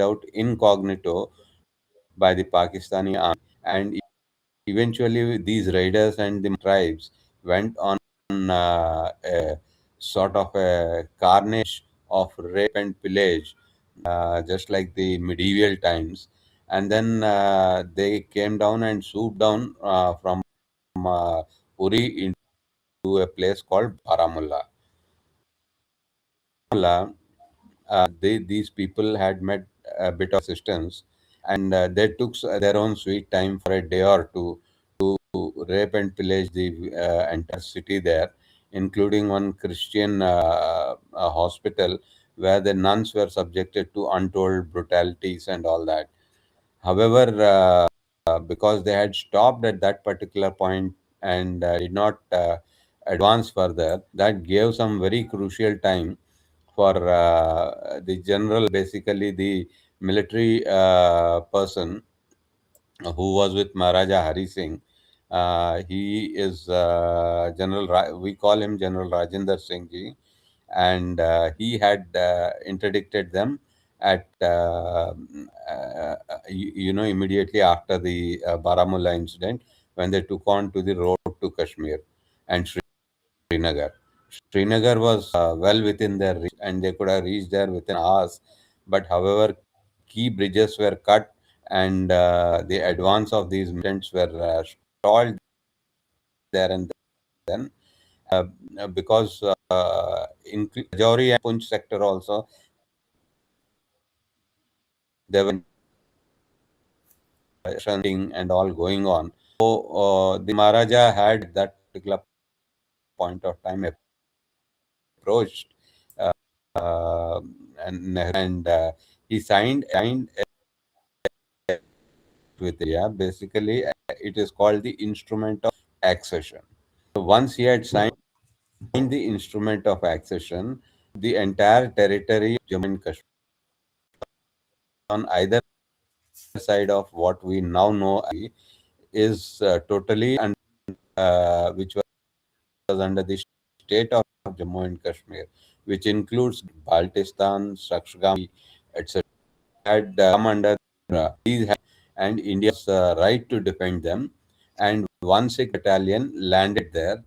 out incognito by the Pakistani army, and eventually these raiders and the tribes went on a sort of a carnage of rape and pillage, just like the medieval times. And then they came down and swooped down from Uri into a place called Baramulla. These people had met a bit of resistance, and they took their own sweet time for a day or two to rape and pillage the entire city there, including one Christian hospital where the nuns were subjected to untold brutalities and all that. However, because they had stopped at that particular point and did not advance further, that gave some very crucial time for the general, basically the military person who was with Maharaja Hari Singh. He is we call him General Rajendra Singh Ji, and he had interdicted them at immediately after the Baramulla incident, when they took on to the road to Kashmir and Srinagar. Srinagar was well within their reach, and they could have reached there within hours. But however, key bridges were cut, and the advance of these militants were stalled there and then, uh, because in Rajouri and Punch sector also there were shunting and all going on. So the Maharaja had that particular point of time approached and he signed with India. Basically, it is called the instrument of accession. So once he had signed the instrument of accession, the entire territory of Jammu and Kashmir on either side of what we now know is totally which was under the state of Jammu and Kashmir, which includes Baltistan, Sakshgam, etc. Had come under these and India's right to defend them. And one Sikh battalion landed there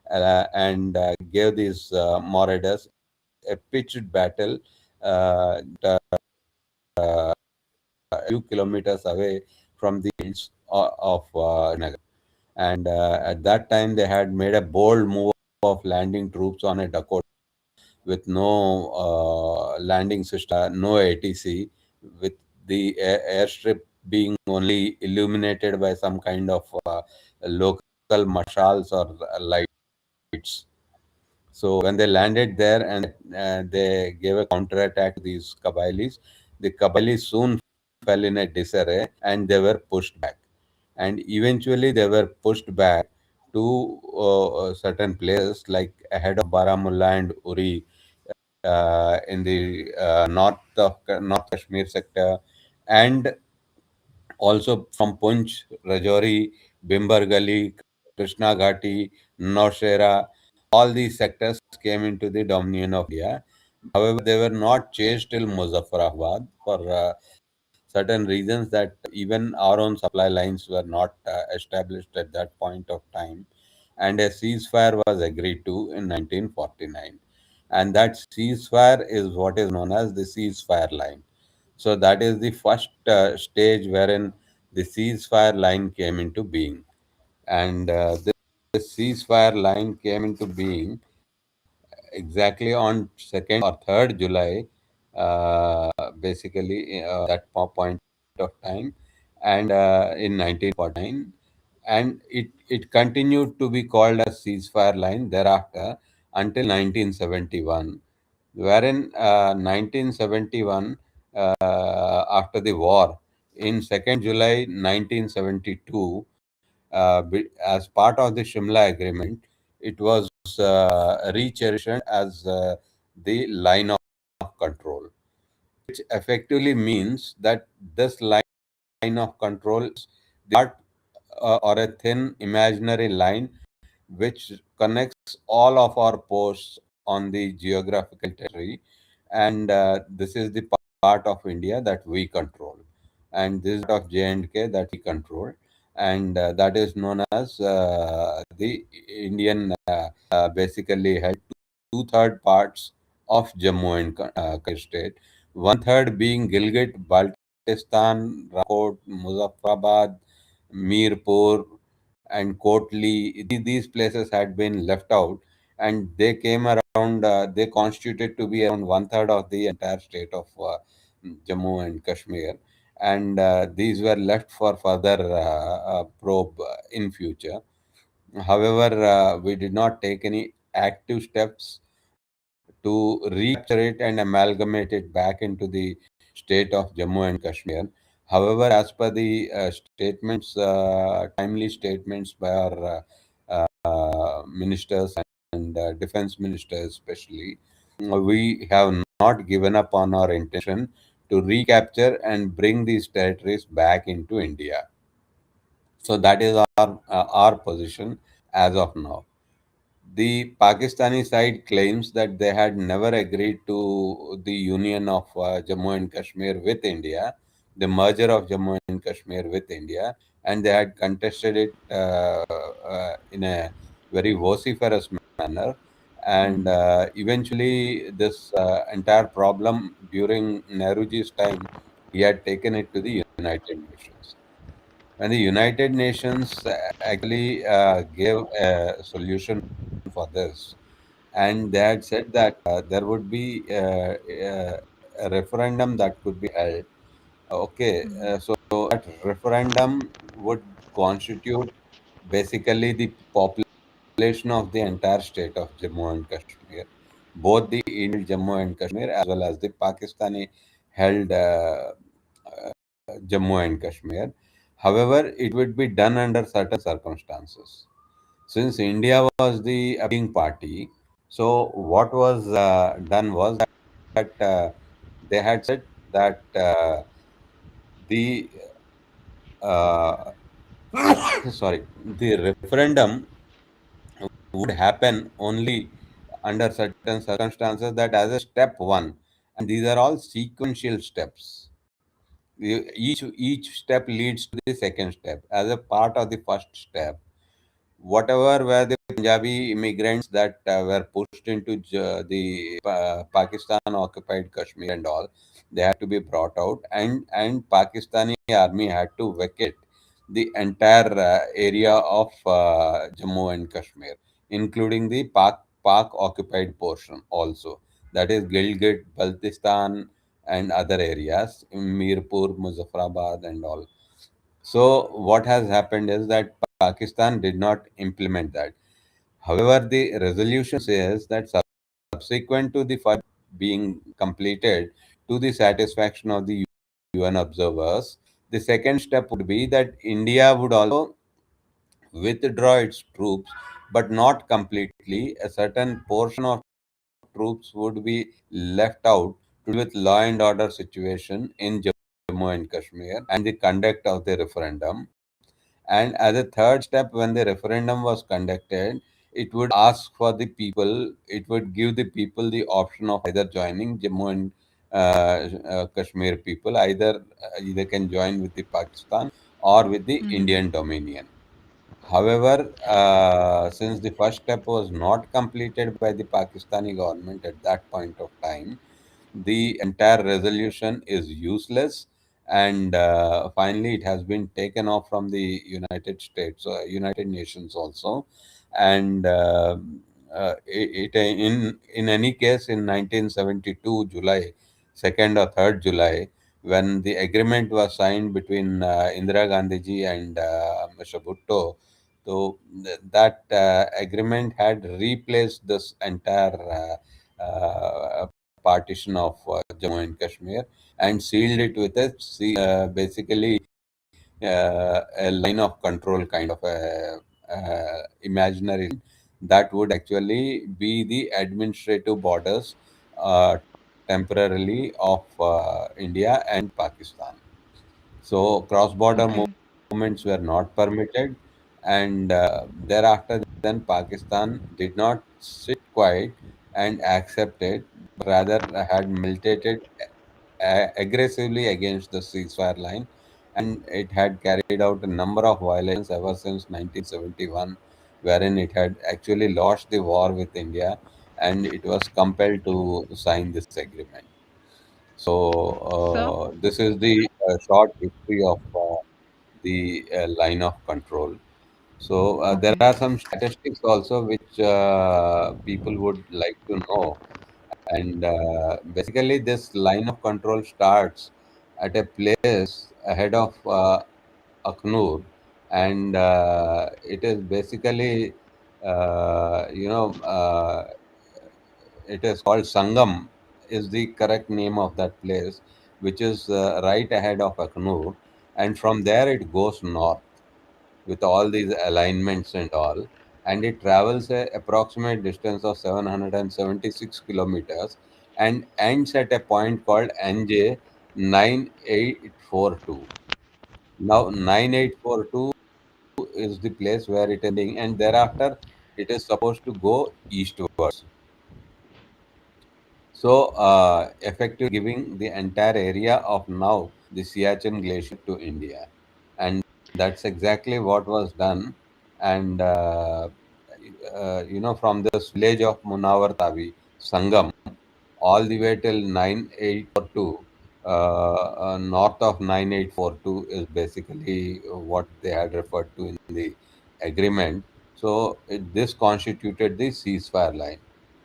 and gave these marauders a pitched battle a few kilometers away from the hills of Nagar. And at that time, they had made a bold move of landing troops on a Dakota with no landing system, no ATC, with the airstrip being only illuminated by some kind of local mashals or lights. So when they landed there and they gave a counterattack to these Kabylis, the Kabylis soon fell in a disarray and they were pushed back. And eventually they were pushed back to certain places like ahead of Baramulla and Uri in the North Kashmir sector, and also from Punch, Rajouri, Bimbargali, Krishna Ghati, Naushera, all these sectors came into the dominion of India. However, they were not chased till Muzaffarabad for certain reasons that even our own supply lines were not established at that point of time. And a ceasefire was agreed to in 1949. And that ceasefire is what is known as the ceasefire line. So that is the first stage wherein the ceasefire line came into being. And this ceasefire line came into being exactly on 2nd or 3rd July, basically that point of time, and in 1949. And it continued to be called a ceasefire line thereafter until 1971, wherein 1971, after the war, in 2nd July 1972, as part of the Shimla Agreement, it was re-cherished as the line of control, which effectively means that this line of control is the part or a thin imaginary line which connects all of our posts on the geographical territory. And this is the part of India that we control, and this is part of J&K that we control, and that is known as the Indian, basically held two-third parts of Jammu and Kashmir state, one-third being Gilgit, Baltistan, Rakot, Muzaffarabad, Mirpur, and Kotli. These places had been left out, and they came around. They constituted to be around one-third of the entire state of Jammu and Kashmir, and these were left for further probe in future. However, we did not take any active steps to recapture it and amalgamate it back into the state of Jammu and Kashmir. However, as per the statements, timely statements by our ministers and defense ministers, especially, we have not given up on our intention to recapture and bring these territories back into India. So that is our position as of now. The Pakistani side claims that they had never agreed to the union of Jammu and Kashmir with India, the merger of Jammu and Kashmir with India, and they had contested it in a very vociferous manner. And Mm-hmm. eventually, this entire problem during Nehruji's time, he had taken it to the United Nations. When the United Nations actually gave a solution for this, and they had said that there would be a referendum that could be held. Okay, so that referendum would constitute basically the population of the entire state of Jammu and Kashmir, both the Indian Jammu and Kashmir as well as the Pakistani held Jammu and Kashmir. However, it would be done under certain circumstances. Since India was the appealing party, so what was done was that they had said that the uh, sorry, the referendum would happen only under certain circumstances, that as a step one, and these are all sequential steps. Each step leads to the second step. As a part of the first step, whatever were the Punjabi immigrants that were pushed into the Pakistan occupied Kashmir and all, they had to be brought out, and Pakistani army had to vacate the entire area of Jammu and Kashmir, including the Pak occupied portion also. That is Gilgit, Baltistan, and other areas, Mirpur, Muzaffarabad, and all. So what has happened is that Pakistan did not implement that. However, the resolution says that subsequent to the first being completed to the satisfaction of the UN observers, the second step would be that India would also withdraw its troops, but not completely. A certain portion of troops would be left out to do with law and order situation in Jammu and Kashmir and the conduct of the referendum. And as a third step, when the referendum was conducted, it would ask for the people, it would give the people the option of either joining Jammu and Kashmir people, either can join with the Pakistan or with the Mm-hmm. Indian Dominion. However, since the first step was not completed by the Pakistani government at that point of time, the entire resolution is useless, and finally it has been taken off from the United States, United Nations also. And in any case, in 1972 July 2nd or 3rd July, when the agreement was signed between Indira Gandhi ji and Mr. Bhutto, so that agreement had replaced this entire partition of Jammu and Kashmir and sealed it with basically a line of control kind of a imaginary that would actually be the administrative borders temporarily of India and Pakistan. So cross-border Okay. movements were not permitted, and thereafter, then Pakistan did not sit quiet and accept it, but rather had militated aggressively against the ceasefire line, and it had carried out a number of violations ever since 1971, wherein it had actually lost the war with India, and it was compelled to sign this agreement. So Sir? this is the short history of the line of control. So there Okay. are some statistics also which people would like to know. And basically, this line of control starts at a place ahead of Aknur, and it is basically, it is called Sangam, is the correct name of that place, which is right ahead of Aknur, and from there it goes north with all these alignments and all, and it travels a approximate distance of 776 kilometers and ends at a point called NJ 9842. Now 9842 is the place where it is ending, and thereafter it is supposed to go eastwards. So, effectively giving the entire area of now the Siachen Glacier to India. And that's exactly what was done. And, from this village of Munawar Tavi, Sangam, all the way till 9842, north of 9842 is basically what they had referred to in the agreement. So, this constituted the ceasefire line.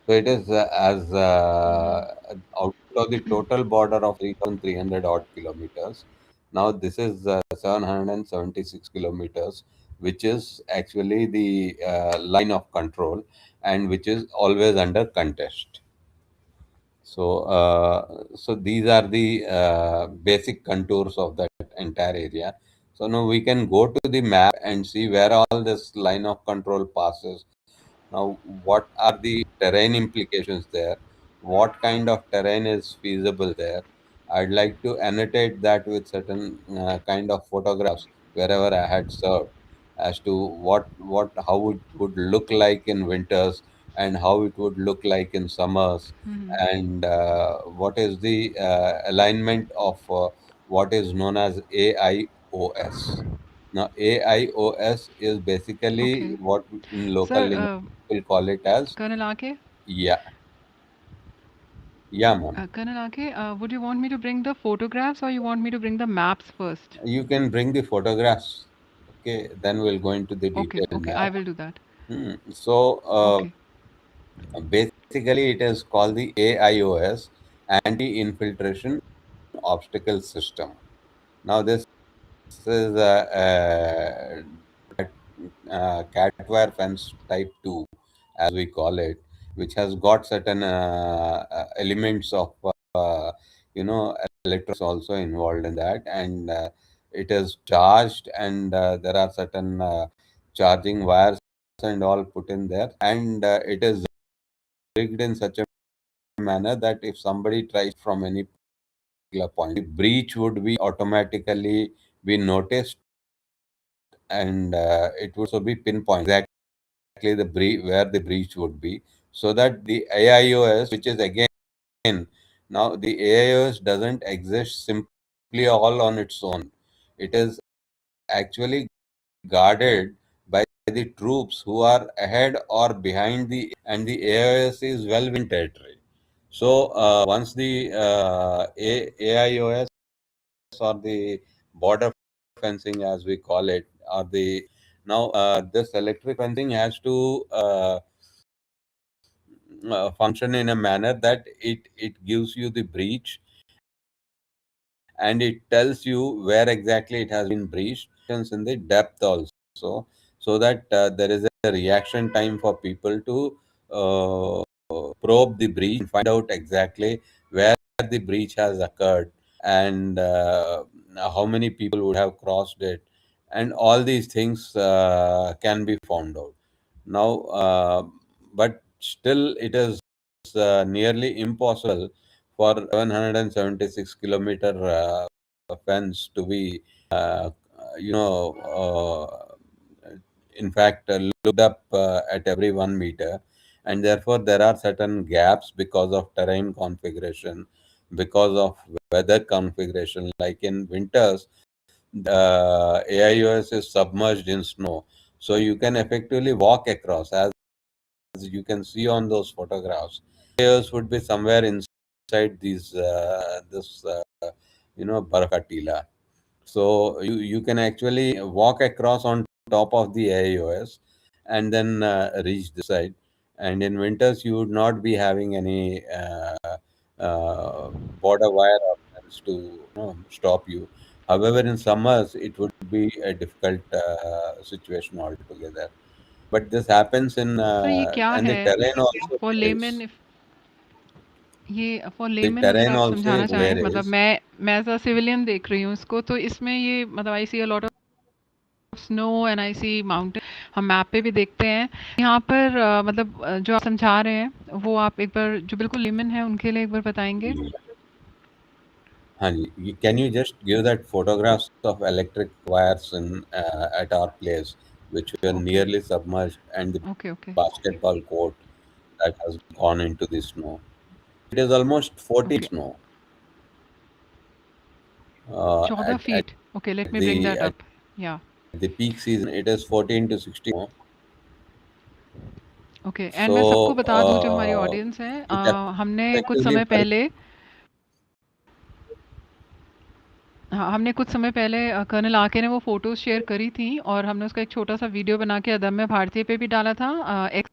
So it is as out of the total border of 3,300 odd kilometers. Now this is 776 kilometers, which is actually the line of control and which is always under contest. So these are the basic contours of that entire area. So now we can go to the map and see where all this line of control passes. Now, what are the terrain implications there? What kind of terrain is feasible there? I'd like to annotate that with certain kind of photographs wherever I had served as to how it would look like in winters and how it would look like in summers, Hmm. and what is the alignment of what is known as AIOS. Now, AIOS is basically Okay. what in local Sir, lingo people call it as, Colonel RK? yeah, yeah, ma'am. Colonel RK, would you want me to bring the photographs or you want me to bring the maps first? You can bring the photographs. Okay, then we'll go into the Okay, detailed okay, map. I will do that. So Okay. basically, it is called the AIOS, Anti-Infiltration Obstacle System. Now, this is catware fence type 2, as we call it, which has got certain elements of you know electronics also involved in that, and it is charged, and there are certain charging wires and all put in there, and it is rigged in such a manner that if somebody tries from any particular point, the breach would be automatically be noticed, and it would also be pinpointed exactly where the breach would be, so that the AIOS, which is again, now the AIOS doesn't exist simply all on its own. It is actually guarded by the troops who are ahead or behind the AIOS, and the AIOS is well within territory. So once the AIOS or the border fencing, as we call it, or the now this electric fencing has to function in a manner that it gives you the breach, and it tells you where exactly it has been breached, in the depth also, so that there is a reaction time for people to probe the breach and find out exactly where the breach has occurred, and how many people would have crossed it, and all these things can be found out. Now, but still, it is nearly impossible for 776-kilometer fence to be, uh, in fact, looked up at every 1 meter, and therefore there are certain gaps because of terrain configuration. because of weather configuration. Like in winters, AIOS is submerged in snow, so you can effectively walk across, as you can see on those photographs. AIOS would be somewhere inside these this Barakatila. So you can actually walk across on top of the AIOS and then reach the side. And in winters, you would not be having any border wire or fence to stop you. However, in summers, it would be a difficult situation altogether. But this happens in sir ये क्या and the है terrain also for varies. Lemon if ये for The lemon अगर terrain आप also समझाना चाहें मतलब varies. मैं एज अ सिविलियन देख रही हूँ इसको तो इसमें ये मतलब I see a lot of snow and I see mountain हम मैप पे भी देखते हैं यहाँ पर मतलब जो आप समझा रहे हैं वो आप एक बार जो बिल्कुल लेमन है उनके लिए एक बार बताएंगे Hani, can you just give that photographs of electric wires in at our place, which were okay nearly submerged, and the okay okay basketball court that has gone into the snow? It is almost 40 okay snow 14 at feet okay let me bring the that up या peak season. It is 14 to 16 snow. Okay and मैं सबको So बता दूं जो हमारी audience है it हमने कुछ effectively समय पहले हाँ, हमने कुछ समय पहले कर्नल आके ने वो फ़ोटोज़ शेयर करी थी और हमने उसका एक छोटा-सा वीडियो बना के अदम्य भारतीय पे भी डाला था एक्स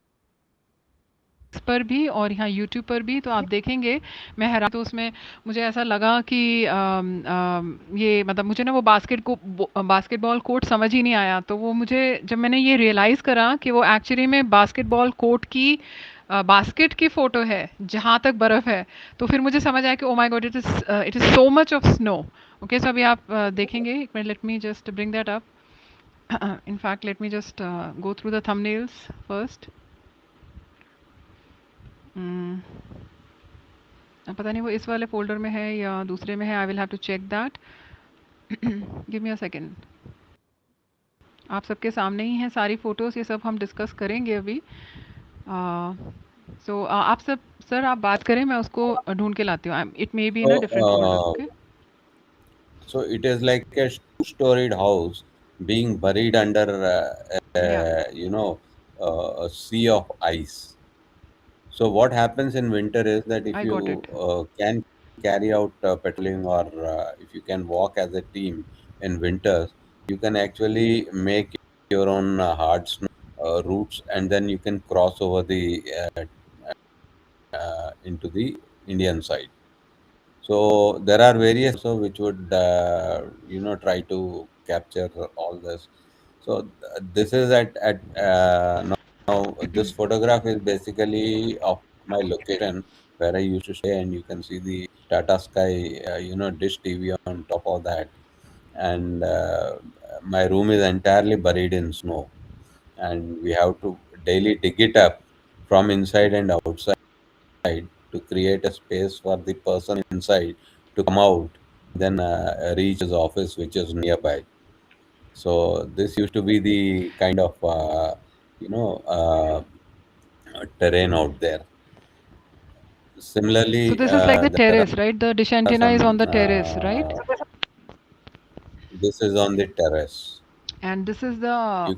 पर भी और यहाँ यूट्यूब पर भी, तो आप देखेंगे मैं हैरान तो उसमें मुझे ऐसा लगा कि ये मतलब मुझे ना वो बास्केटबॉल कोर्ट समझ ही नहीं आया। तो वो मुझे जब मैंने ये रियलाइज़ करा कि वो एक्चुअली में बास्केटबॉल कोर्ट की बास्केट की फ़ोटो है, जहाँ तक बर्फ़ है, तो फिर मुझे समझ आया कि oh my God it is so much of snow. Okay so अभी आप देखेंगे एक minute let me just bring that up in fact let me just go through the thumbnails first mm, पता नहीं वो इस वाले फ़ोल्डर में है या दूसरे में है I will have to check that give me a second आप सबके सामने ही हैं सारी फ़ोटोज़ ये सब हम डिस्कस करेंगे अभी सो आप सब सर आप बात करें मैं उसको ढूंढ के लाती हूँ it may be in a so different folder okay so it is like a two-storied house being buried under या a sea of ice. So what happens in winter is that if I got you it can carry out patrolling, or if you can walk as a team in winters, you can actually make your own hard snow routes, and then you can cross over the into the Indian side. So there are various also which would try to capture all this. So this is now this photograph is basically of my location where I used to stay, and you can see the Tata Sky dish TV on top of that, and my room is entirely buried in snow, and we have to daily dig it up from inside and outside to create a space for the person inside to come out, then reach his office, which is nearby. So this used to be the kind of terrain out there. So Similarly, this is like the there terrace right the dish are antenna is on some. The terrace right This is on the terrace. and You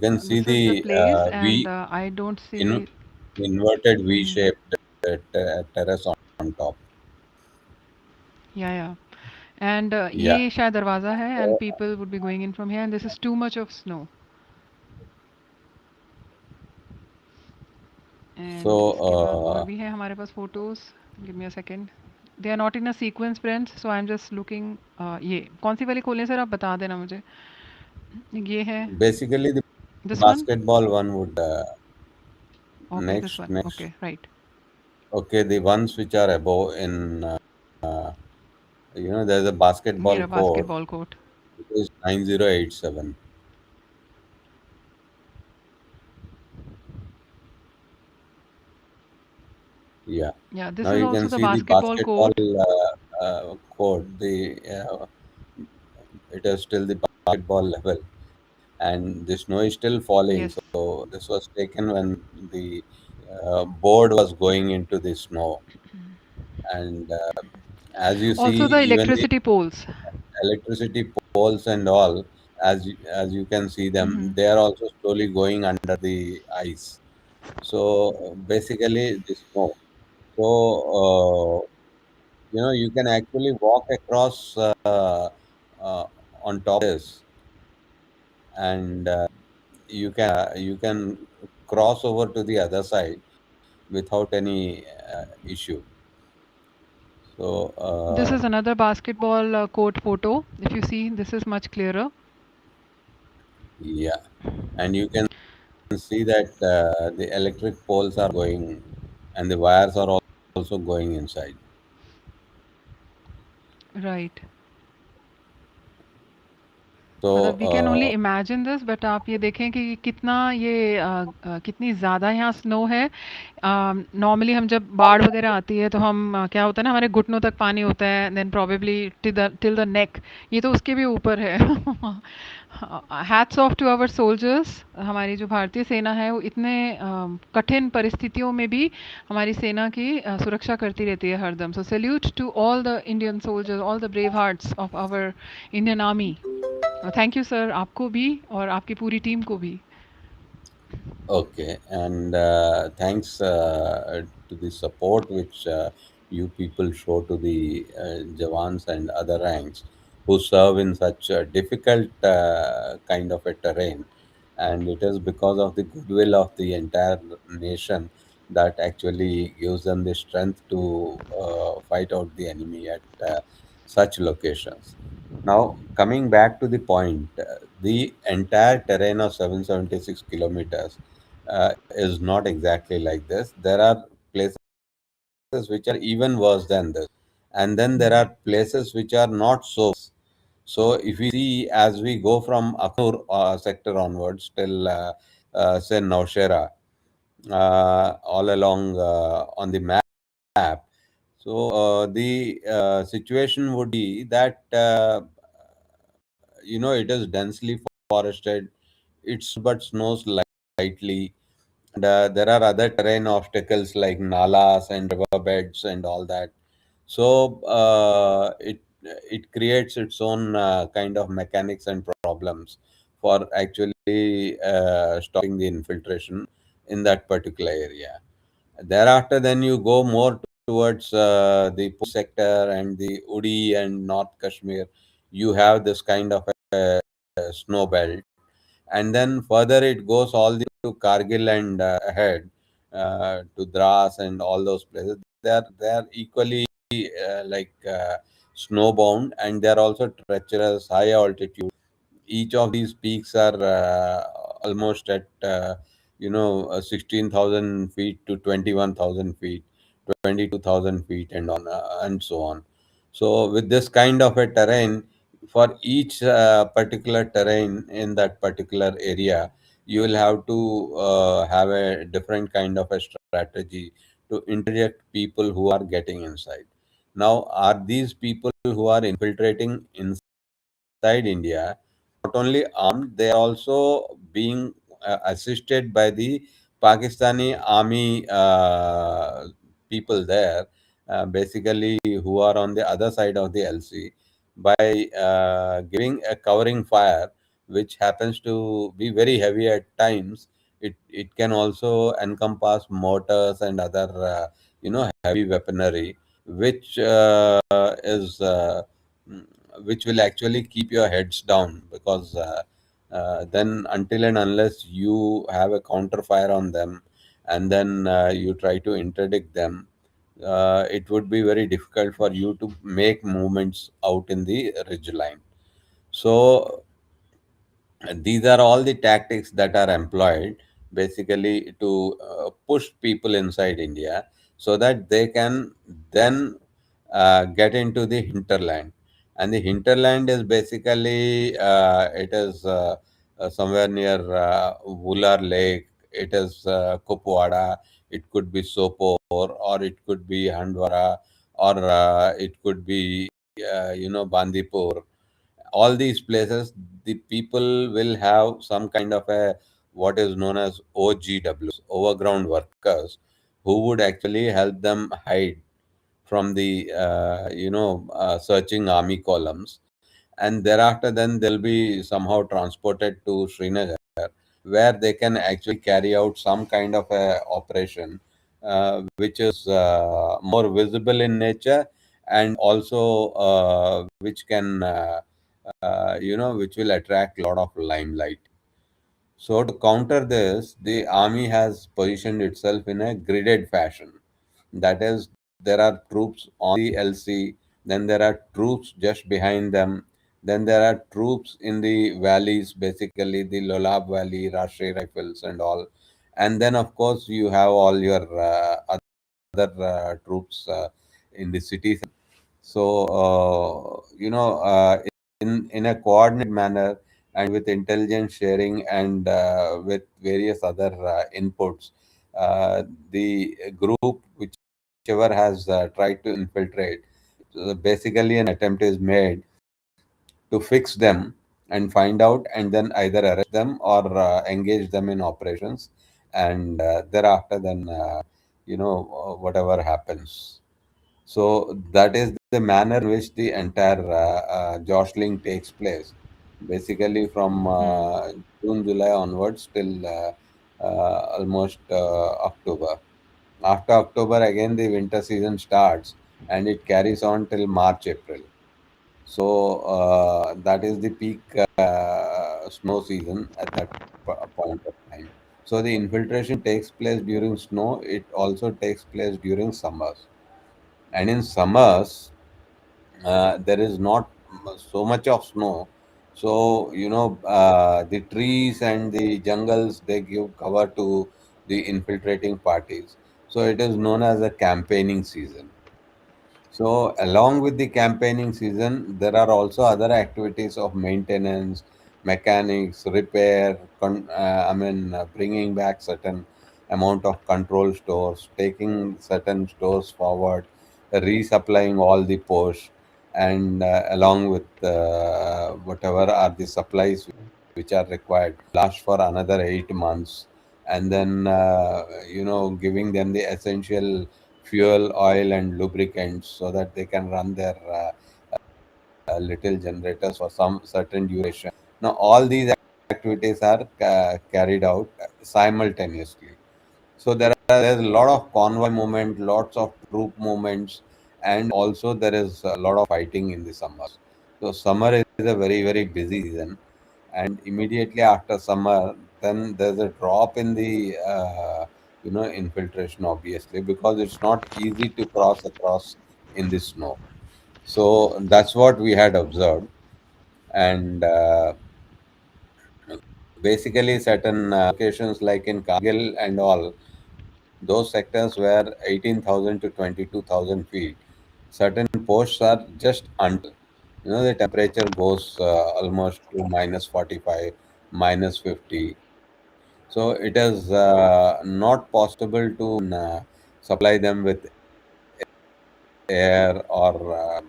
can see this is the the place and I don't in, see inverted hmm, V-shaped terrace on top. yeah and Yeah. ये शायद दरवाज़ा है and So, people would be going in from here and this is too much of snow so and इसके बाद और भी हैं हमारे पास photos give me a second they are not in a sequence friends so I am just looking ये कौन सी वाली खोलें सर आप बता देना मुझे ये है basically, the this one basketball one would okay this one next. Okay right Okay, the ones which are above in there's a ये basketball रहा court. Basketball court It is 9087. Yeah. या Now this is you also can the see the basketball basketball court court. The it is still the basketball level, and the snow is still falling. Yes So this was taken when the board was going into the snow, and As you see, Also the even the electricity poles. electricity poles and all, as you can see them, Mhm. they are also slowly going under the ice. So basically, the snow. So you can actually walk across uh, on top of this, and you can cross over to the other side without any issue. So This is another basketball court photo. If you see, this is much clearer. yeah, and you can see that the electric poles are going, and the wires are also going inside. Right. मतलब So we can only imagine this, but आप ये देखें कि कितना ये कितनी ज़्यादा यहाँ स्नो है। नॉर्मली हम जब बाढ़ वगैरह आती है तो हम क्या होता है ना, हमारे घुटनों तक पानी होता है, then probably till the neck. ये तो उसके भी ऊपर है। Hats off to our soldiers. हमारी जो भारतीय सेना है वो इतने कठिन परिस्थितियों में भी हमारी सेना की सुरक्षा करती रहती है हरदम। So salute to all the Indian soldiers, all the brave hearts of our Indian army. Thank you sir, आपको भी और आपकी पूरी टीम को भी। okay, and thanks to the support which you people show to the Jawans and other ranks who serve in such a difficult kind of a terrain. And it is because of the goodwill of the entire nation that actually gives them the strength to fight out the enemy at such locations. Now, coming back to the point, the entire terrain of 776 kilometers is not exactly like this. There are places which are even worse than this, and then there are places which are not so worse. So, if we see as we go from Aknur sector onwards till say Naushera, all along on the map, so the situation would be that it is densely forested. It but snows lightly, and there are other terrain obstacles like nalas and riverbeds and all that. So it creates its own kind of mechanics and problems for actually stopping the infiltration in that particular area. Thereafter, then you go more towards the Poonch sector and the Udi and North Kashmir. You have this kind of a snow belt, and then further it goes all the way to Kargil and ahead to Dras and all those places. They are equally like snowbound, and they are also treacherous, high altitude. Each of these peaks are almost at 16,000 feet to 21,000 feet, 22,000 feet, and so on. So with this kind of a terrain, for each particular terrain in that particular area, you will have to have a different kind of a strategy to interject people who are getting inside. Now, are these people who are infiltrating inside India not only armed, they are also being assisted by the Pakistani army people there, basically who are on the other side of the LC, by giving a covering fire, which happens to be very heavy at times. It can also encompass mortars and other heavy weaponry, which is mm, which will actually keep your heads down, because then until and unless you have a counter fire on them, and then you try to interdict them, it would be very difficult for you to make movements out in the ridge line. So these are all the tactics that are employed basically to push people inside India, so that they can then get into the hinterland. And the hinterland is basically it is somewhere near Wular Lake. It is Kupwara. It could be Sopor, or it could be Handwara, or it could be Bandipur. All these places, the people will have some kind of a what is known as OGWs, overground workers, who would actually help them hide from the searching army columns, and thereafter then they'll be somehow transported to Srinagar, where they can actually carry out some kind of a operation which is more visible in nature, and also which can which will attract a lot of limelight. So to counter this, the army has positioned itself in a gridded fashion. That is, there are troops on the LC, then there are troops just behind them, then there are troops in the valleys, basically the Lolab Valley, Rashtriya Rifles, and all. And then, of course, you have all your other troops in the cities. So, in a coordinated manner and with intelligence sharing and with various other inputs, the group whichever has tried to infiltrate, basically an attempt is made to fix them and find out and then either arrest them or engage them in operations, and thereafter then whatever happens. So that is the manner in which the entire jostling takes place, basically from Hmm. June, July onwards till almost October. After October, again the winter season starts, and it carries on till March, April. So that is the peak snow season at that point of time. So the infiltration takes place during snow. It also takes place during summers, and in summers there is not so much of snow. So the trees and the jungles, they give cover to the infiltrating parties. So it is known as a campaigning season. So, along with the campaigning season, there are also other activities of maintenance, mechanics, repair. Bringing back certain amount of control stores, taking certain stores forward, resupplying all the posts, and along with whatever are the supplies which are required, last for another 8 months, and then giving them the essential fuel, oil, and lubricants so that they can run their little generators for some certain duration. Now, all these activities are carried out simultaneously. So there's a lot of convoy movement, lots of troop movements, and also there is a lot of fighting in the summers. So summer is a very very busy season, and immediately after summer, then there's a drop in the infiltration, obviously, because it's not easy to cross across in the snow. So that's what we had observed, and basically certain locations like in Kargil and all, those sectors were 18,000 to 22,000 feet. Certain posts are just until the temperature goes almost to minus 45, minus 50. So it is not possible to supply them with air or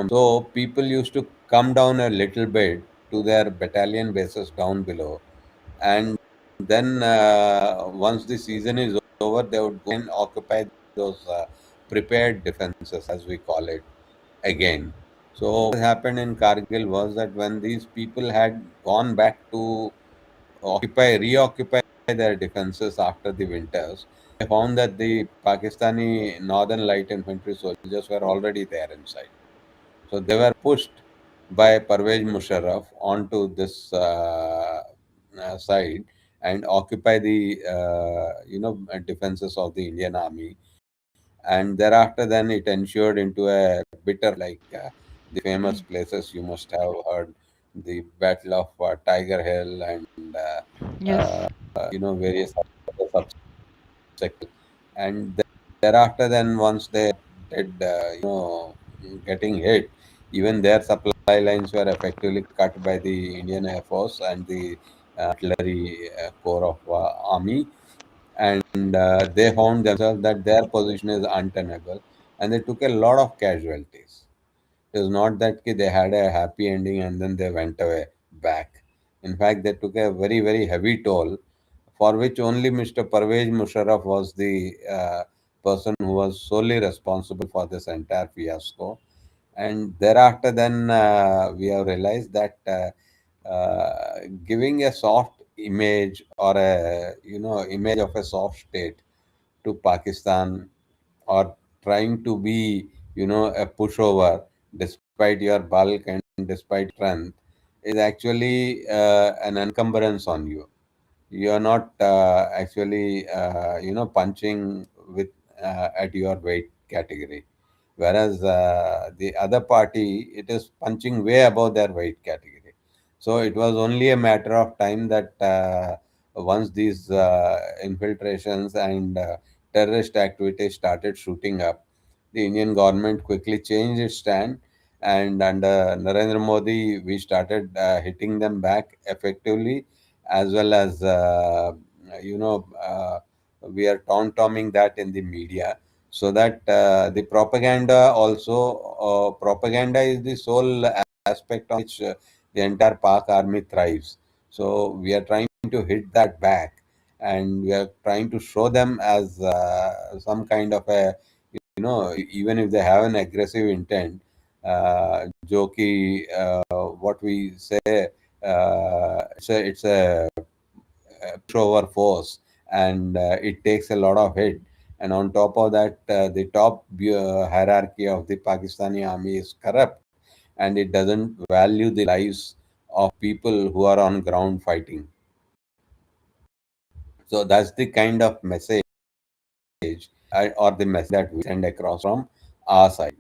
so people used to come down a little bit to their battalion bases down below, and then once the season is over, they would go and occupy those prepared defenses, as we call it, again. So what happened in Kargil was that when these people had gone back to reoccupy their defenses after the winters, they found that the Pakistani Northern Light Infantry soldiers were already there inside. So they were pushed by Parvez Musharraf onto this side and occupy the defenses of the Indian Army. And thereafter, then it ensured into a bitter like the famous places you must have heard, the Battle of Tiger Hill and Yes. various other subsectors. And thereafter, then once they did, getting hit, even their supply lines were effectively cut by the Indian Air Force and the artillery corps of army, and they found themselves that their position is untenable, and they took a lot of casualties. It was not that they had a happy ending and then they went away back. In fact, they took a very very heavy toll, for which only Mr. Parvez Musharraf was the person who was solely responsible for this entire fiasco. And thereafter, then we have realized that giving a soft image or a image of a soft state to Pakistan, or trying to be a pushover despite your bulk and despite strength, is actually an encumbrance on you. You are not actually punching with at your weight category, whereas the other party, it is punching way above their weight category. So it was only a matter of time that once these infiltrations and terrorist activities started shooting up, the Indian government quickly changed its stand, and under Narendra Modi we started hitting them back effectively, as well as you know uh, we are tom-tomming that in the media, so that the propaganda also, propaganda is the sole aspect on which the entire Pak army thrives. So we are trying to hit that back, and we are trying to show them as some kind of a, even if they have an aggressive intent, जो कि what we say, it's a pushover force, and it takes a lot of hit. And on top of that, the top hierarchy of the Pakistani army is corrupt, and it doesn't value the lives of people who are on ground fighting. So that's the kind of message, or the message that we send across from our side.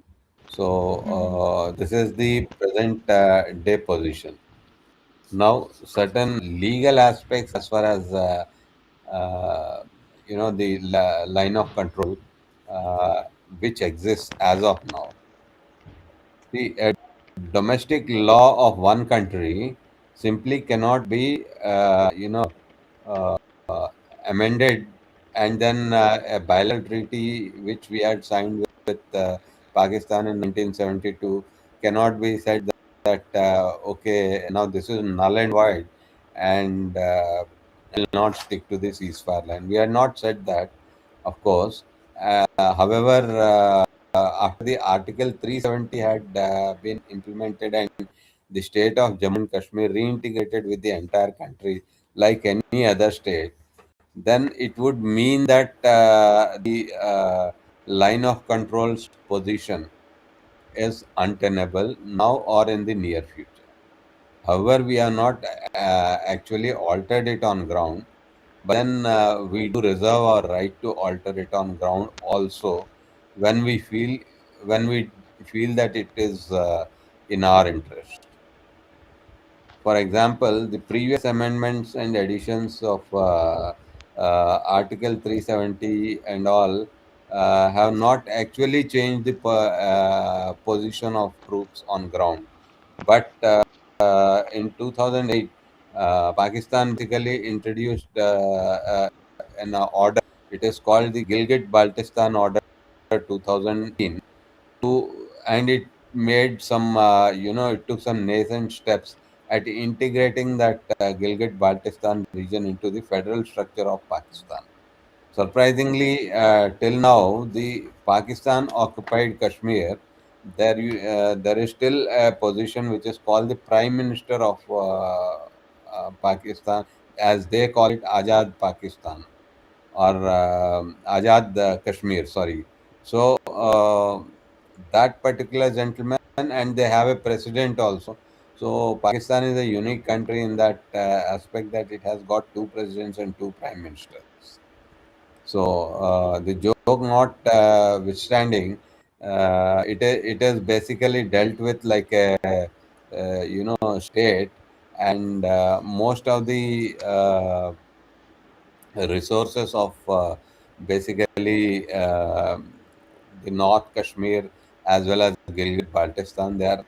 So Mhm. this is the present day position. Now, certain legal aspects as far as uh, the line of control uh, which exists as of now. See, a domestic law of one country simply cannot be, uh, amended, and then a bilateral treaty which we had signed with Pakistan in 1972 cannot be said that okay, now this is null and void, and will not stick to the ceasefire line. We had not said that, of course. However, after the Article 370 had been implemented, and the state of Jammu and Kashmir reintegrated with the entire country like any other state, then it would mean that the line of control's position is untenable now or in the near future. However, we have not actually altered it on ground, but then we do reserve our right to alter it on ground also, when we feel that it is in our interest. For example, the previous amendments and additions of Article 370 and all have not actually changed the position of troops on ground. But in 2008, Pakistan basically introduced an order. It is called the Gilgit-Baltistan Order 2018, to, and it made some, it took some nascent steps at integrating that Gilgit-Baltistan region into the federal structure of Pakistan. Surprisingly, till now, the Pakistan occupied Kashmir, there is still a position which is called the Prime Minister of Pakistan, as they call it, Azad Pakistan, or Azad Kashmir, sorry. So that particular gentleman, and they have a president also. So Pakistan is a unique country in that aspect, that it has got two presidents and two prime ministers. So the joke not withstanding, it is basically dealt with like a, state, and most of the resources of basically the North Kashmir as well as Gilgit Baltistan, they are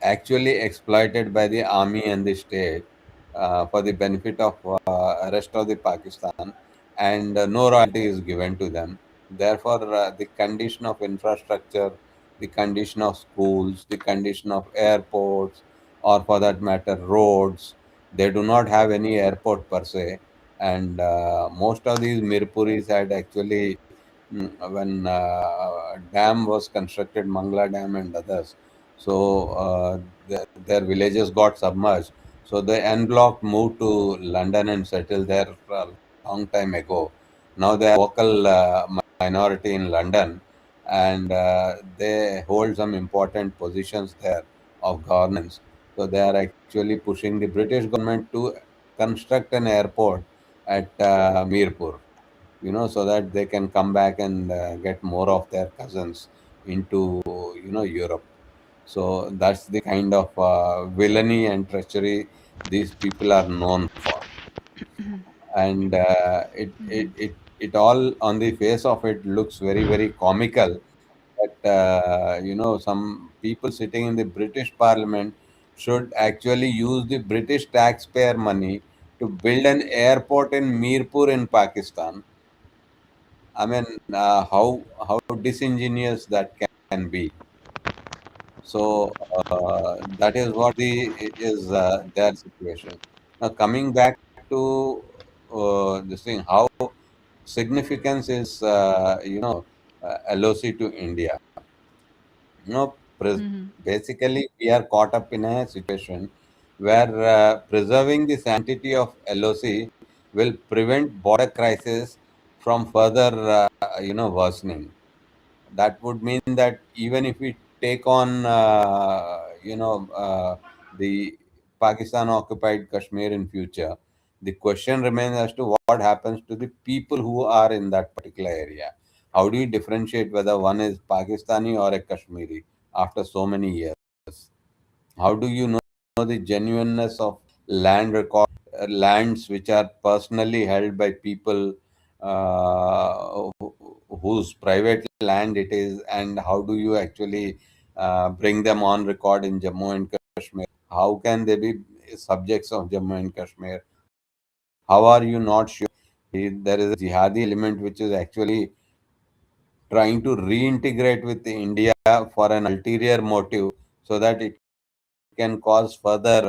actually exploited by the army and the state for the benefit of rest of the Pakistan, and no royalty is given to them. Therefore, the condition of infrastructure, the condition of schools, the condition of airports, or for that matter, roads, they do not have any airport per se, and most of these Mirpuris had actually when dam was constructed, Mangla Dam and others. So their villages got submerged. So the en bloc moved to London and settled there a long time ago. Now they are local minority in London, and they hold some important positions there of governance. So they are actually pushing the British government to construct an airport at Mirpur, so that they can come back and get more of their cousins into, Europe. So that's the kind of villainy and treachery these people are known for. And it all on the face of it looks very, very comical. But some people sitting in the British Parliament should actually use the British taxpayer money to build an airport in Mirpur in Pakistan. I mean, how disingenuous that can be. So that is what is their situation. Now coming back to this thing, how significance is LOC to India. You know, Mhm. basically we are caught up in a situation where preserving the sanctity of LOC will prevent border crisis from further, worsening. That would mean that even if we take on, the Pakistan occupied Kashmir in future, the question remains as to what happens to the people who are in that particular area. How do you differentiate whether one is Pakistani or a Kashmiri after so many years? How do you know the genuineness of land record, lands which are personally held by people whose private land it is, and how do you actually bring them on record in Jammu and Kashmir? How can they be subjects of Jammu and Kashmir? How are you not sure there is a jihadi element which is actually trying to reintegrate with India for an ulterior motive, so that it can cause further,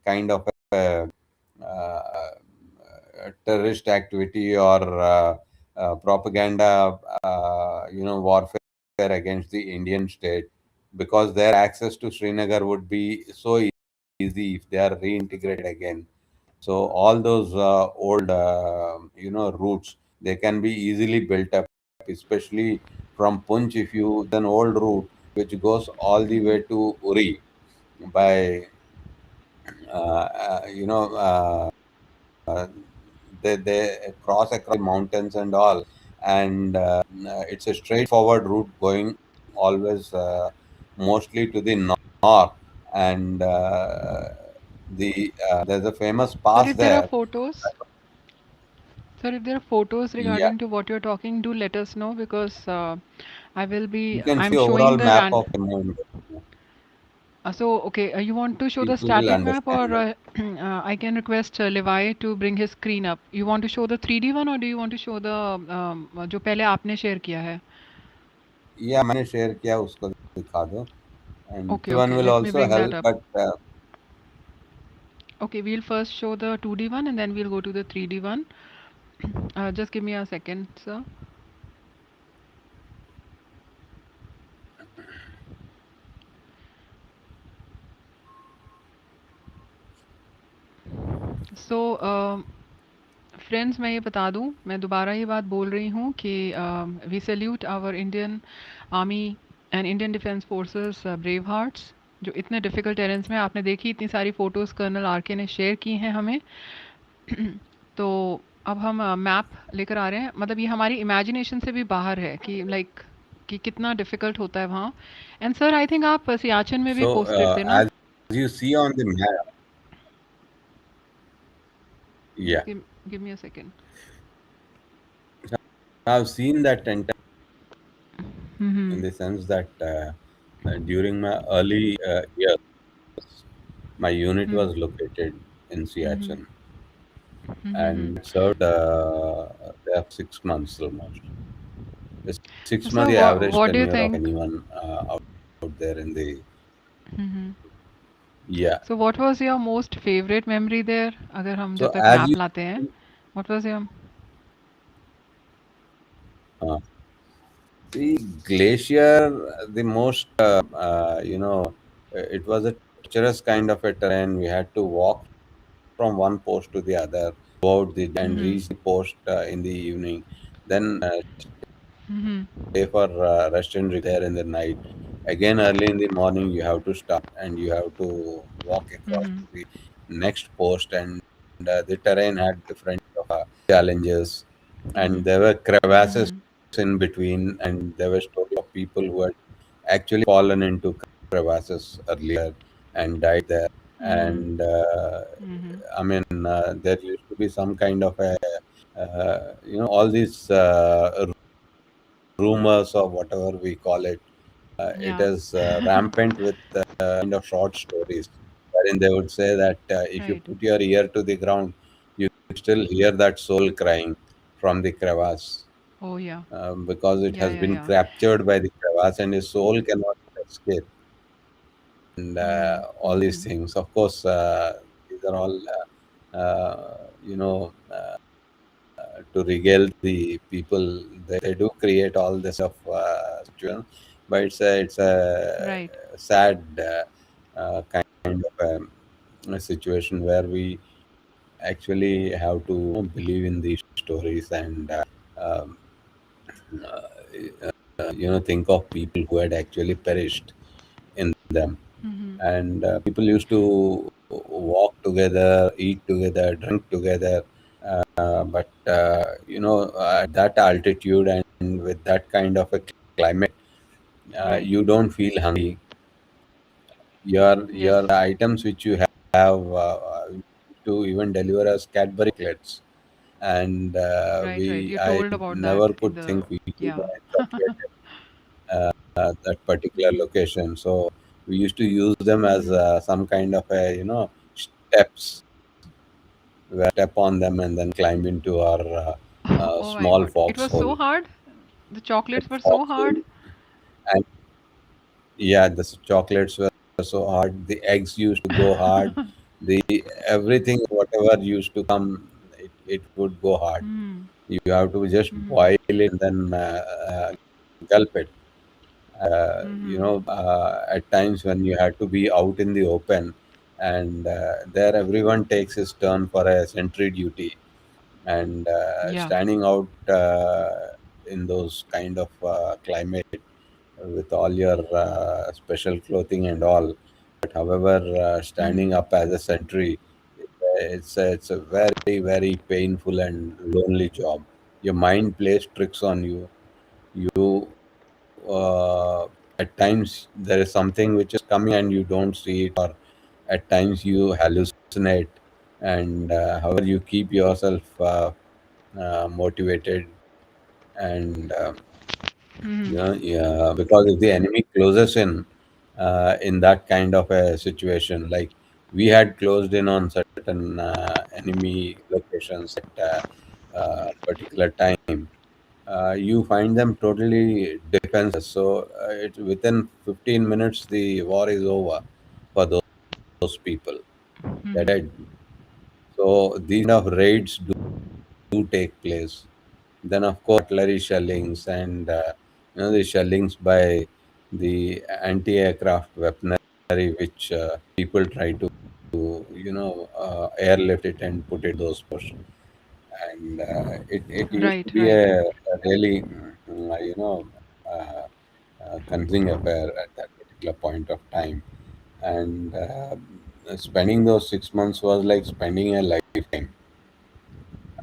kind of a, terrorist activity or propaganda, warfare against the Indian state, because their access to Srinagar would be so easy if they are reintegrated again. So all those old, routes, they can be easily built up, especially from Punch. If you, there is an old route which goes all the way Mhm. to Uri by, they cross across the mountains and all, and it's a straightforward route going always, mostly to the north, and there's a famous Sir, pass if there are there. photos, sir, if there are photos Yeah, regarding to what you're talking, do let us know because you can I'm see showing overall the map rand. of Jammu and Kashmir. So, okay, you want to show the People will static map understand or that. I can request Levi to bring his screen up. You want to show the 3D one or do you want to show the जो पहले आपने share किया है? या मैंने share किया उसको दिखा दो, and Okay, 3D1 okay, will let me also bring that help, up. but Okay, we'll first show the 2D one and then we'll go to the 3D one. Just give me a second, sir. So, friends मैं ये बता दूं, मैं दोबारा ये बात बोल रही हूँ कि we salute our Indian army and Indian defence forces brave hearts जो इतने डिफ़िकल्ट टेरेंस में आपने देखी इतनी सारी फ़ोटोज़ कर्नल आर के ने शेयर की हैं हमें। तो अब हम मैप लेकर आ रहे हैं, मतलब ये हमारी इमेजिनेशन से भी बाहर है कि लाइक कि कितना डिफ़िकल्ट होता है वहाँ। एंड सर आई थिंक आप सियाचिन में भी so पोस्टेड थे ना? as you see on the map, yeah, just give me a second. I've seen that entire, hmm in the sense that during my early years, my unit hmm was located in hmm Siachen, hmm. and I served there for 6 months almost. The 6 months sir the average what do you tenure of think? anyone out there in the, hmm. yeah. So what was your most favourite memory there, अगर हम So जब तक as you map लाते हैं, what was your? Uh, the glacier, the most, it was a treacherous kind of a terrain. We had to walk from one post to the other throughout the day and reach Mhm. the post in the evening. Then stay for Mhm. rest and recovery there in the night. Again, early in the morning, you have to start and you have to walk across to the Mhm. next post. And the terrain had different challenges, and Mhm. there were crevasses Mhm. in between, and there were stories of people who had actually fallen into crevasses earlier and died there. Mhm. And Mhm. I mean, there used to be some kind of a, all these rumors or whatever we call it. It is Yeah. rampant with kind of short stories, wherein they would say that if you Right. put your ear to the ground, you could still hear that soul crying from the crevasse, Oh yeah. because it Yeah, has yeah, been yeah. captured by the crevasse and his soul cannot escape. And Mhm. all these Mhm. things, of course, these are all, to regale the people. They do create all this of situation, but it's a Right. sad kind of a situation where we actually have to believe in these stories and um, think of people who had actually perished in them. Mhm. And people used to walk together, eat together, drink together. But at that altitude and with that kind of a climate, Right. you don't feel hungry. Your Yes. items which you have to even deliver as Cadbury chocolates, and Right, right. we You I told about that never in could think the we could yeah. buy chocolate that particular Mhm. location. So we used to use them as Mhm. some kind of a steps where we step on them and then climb into our Oh my small God. It was foxhole. so hard. The chocolates were so Foxhole, hard. and yeah, the chocolates were so hard. The eggs used to go hard. The everything, whatever used to come, it would go hard. Mhm. You have to just Mhm. boil it and then gulp it. Mhm. At times when you had to be out in the open, and there everyone takes his turn for a sentry duty, and Yeah. standing out in those kind of climate with all your special clothing and all. But however, standing Mhm. up as a sentry, it's a very very painful and lonely job. Your mind plays tricks on you. You at times there is something which is coming and you don't see it, or at times you hallucinate, and however you keep yourself motivated. And Mhm. yeah, because if the enemy closes in that kind of a situation, like we had closed in on certain enemy locations at particular time, you find them totally defenseless. So it's within 15 minutes the war is over for those people. They're Mhm. dead. So these kind of raids do take place. Then of course artillery shellings and the shellings by the anti-aircraft weaponry which people try to airlift it and put it those posts. And it used to Right, be right. a really confusing affair at that particular point of time. And spending those 6 months was like spending a lifetime.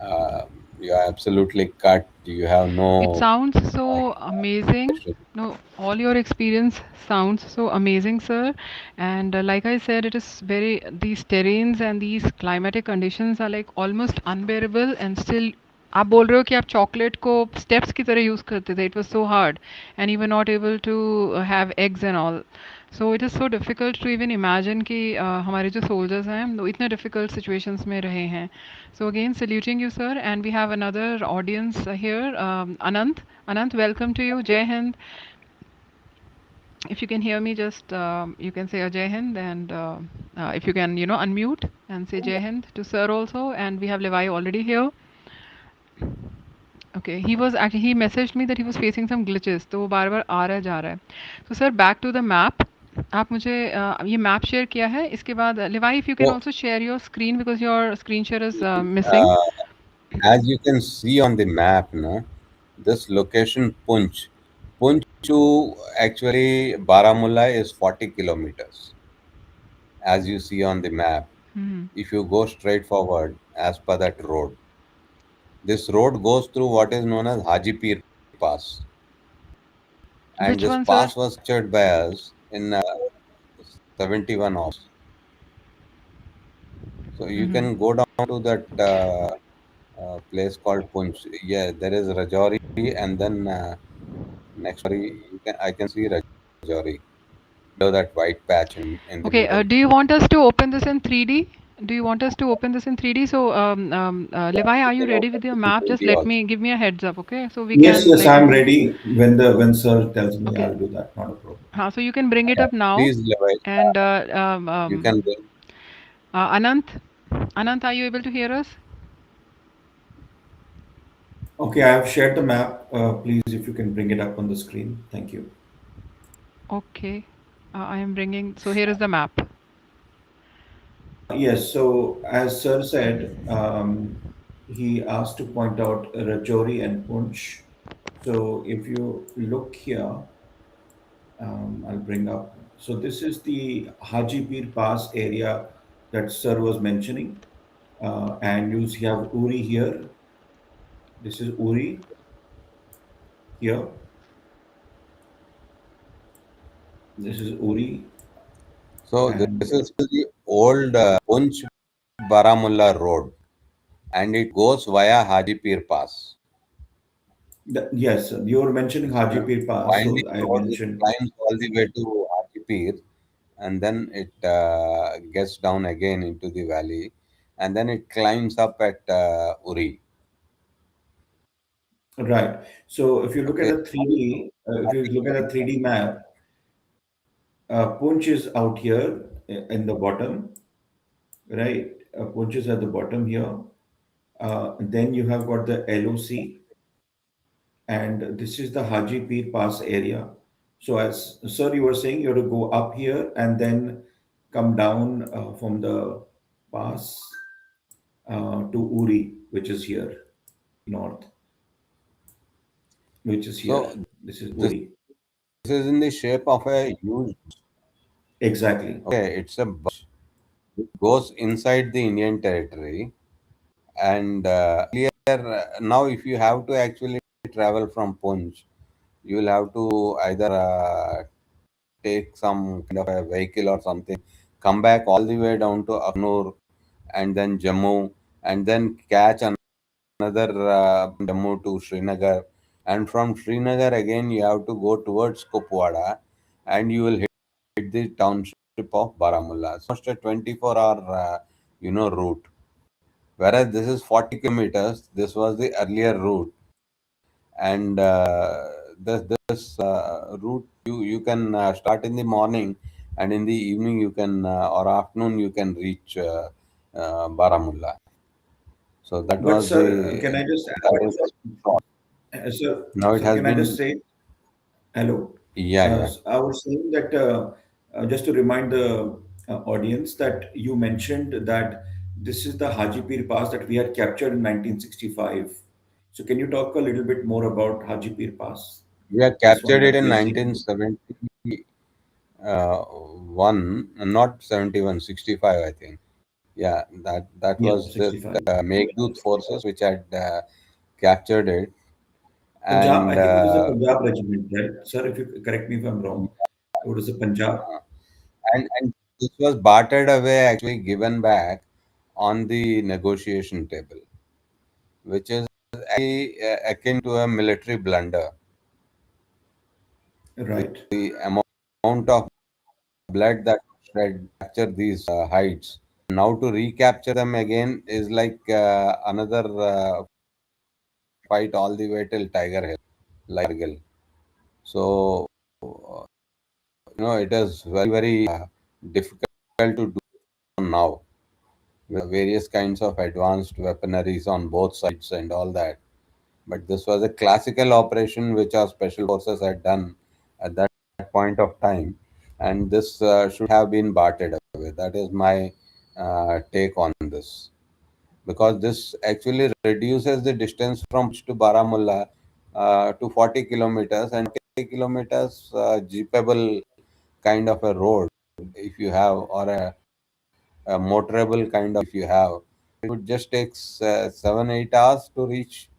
uh, you are absolutely cut, you have It no sounds uh, so amazing. question. No, all your experience sounds so amazing, sir. And like I said, it is very, these terrains and these climatic conditions are like almost unbearable and still आप बोल रहे हो कि आप chocolate को steps की तरह use करते थे. It was so hard and you were not able to have eggs and all. So it is so difficult to even imagine कि हमारे जो soldiers हैं वो इतने difficult situations में रहे हैं. So again, saluting you, sir. And we have another audience here, Anant. Anant, welcome to you. Jai Hind. If you can hear me, just you can say a Jai Hind, and if you can, unmute and say Jai Hind to sir also. And we have Levi already here. Okay, he messaged me that he was facing some glitches, तो वो बार-बार आ रहा है, जा रहा है। तो sir back to the map, आप मुझे ये मैप शेयर किया है, इसके बाद Levi if you can So, also share your screen because your screen share is missing. uh, as you can see on the map, no, this location Punch to actually Baramulla is 40 kilometers, as you see on the map. Hmm, If you go straight forward as per that road, this road goes through what is known as Hajipir Pass, and which this one sir? pass was captured by us in 71 hours. So hmm, you hmm. can go down to that place called Punch. Yeah, there is Rajouri, and then next I can see Rajouri below that white patch in the Okay, middle. do you want us to open this in 3D? Do you want us to open this in 3D? So, Yeah, Levi, we are you can ready open with your this in map? Just 3D let also. me give me a heads up, okay? So we Yes, can yes, like I'm ready. When sir tells me, okay. I'll do that. Not a problem. So you can bring it Yeah, up now, please, Levi, and you can bring. Anant, Anant, are you able to hear us? Okay, I have shared the map. Please, if you can bring it up on the screen. Thank you. Okay, I am bringing. So here is the map. Yes, so as sir said, he asked to point out Rajouri and Punch. So if you look here, I'll bring up. So this is the Hajipir Pass area that sir was mentioning. And you have Uri here. This is Uri here. This is Uri. So this And is the old Punch Baramulla road, and it goes via Hajipir Pass. yes, you were mentioning You Haji know, Pir Pass, winding so I road, it mentioned climbs all the way to Hajipir, and then it gets down again into the valley, and then it climbs up at Uri. right. So if you look at Okay, the 3D, if you look at the 3D map, Punch is out here in the bottom, right? Punch is at the bottom here. Then you have got the LOC, and this is the Haji Pir Pass area. So as sir, you were saying, you have to go up here and then come down from the pass to Uri, which is here, north, which is here. so This is this Uri. is in the shape of a huge. Exactly. Okay, it's a it goes inside the Indian territory, and now if you have to actually travel from Punch, you will have to either take some kind of a vehicle or something, come back all the way down to Aknur and then Jammu, and then catch another Jammu to Srinagar, and from Srinagar again you have to go towards Kupwara, and you will hit the township of Baramulla. So almost a 24-hour route. Whereas this is 40 kilometers. This was the earlier route, and this route you can start in the morning, and in the evening you can or afternoon you can reach Baramulla. So that But was sir, the can I just that is sir, now it sir, has can I just been. say hello? Yeah, yeah. I was saying that just to remind the audience that you mentioned that this is the Haji Pir Pass that we had captured in 1965. So can you talk a little bit more about Haji Pir Pass? We have This one captured it that in we have seen. 1971, not 71, 65, I think. Yeah, that Yeah, was the 65. Meghdut forces which had captured it, Punjab, and I think it was a Punjab regiment, right? Sir, if you correct me if I'm wrong. It was a Punjab. and this was bartered away, actually given back on the negotiation table, which is actually akin to a military blunder. Right. The amount of blood that was shed capture these heights. Now to recapture them again is like another fight all the way till Tiger Hill, like Kargil. So it is very difficult to do now with various kinds of advanced weaponaries on both sides and all that. But this was a classical operation which our special forces had done at that point of time, and this should have been bartered away. That is my take on this, because this actually reduces the distance from Puch to Baramulla to 40 kilometers, and 40 kilometers jeepable kind of a road if you have, or a motorable kind of if you have, it would just take 7-8 hours to reach.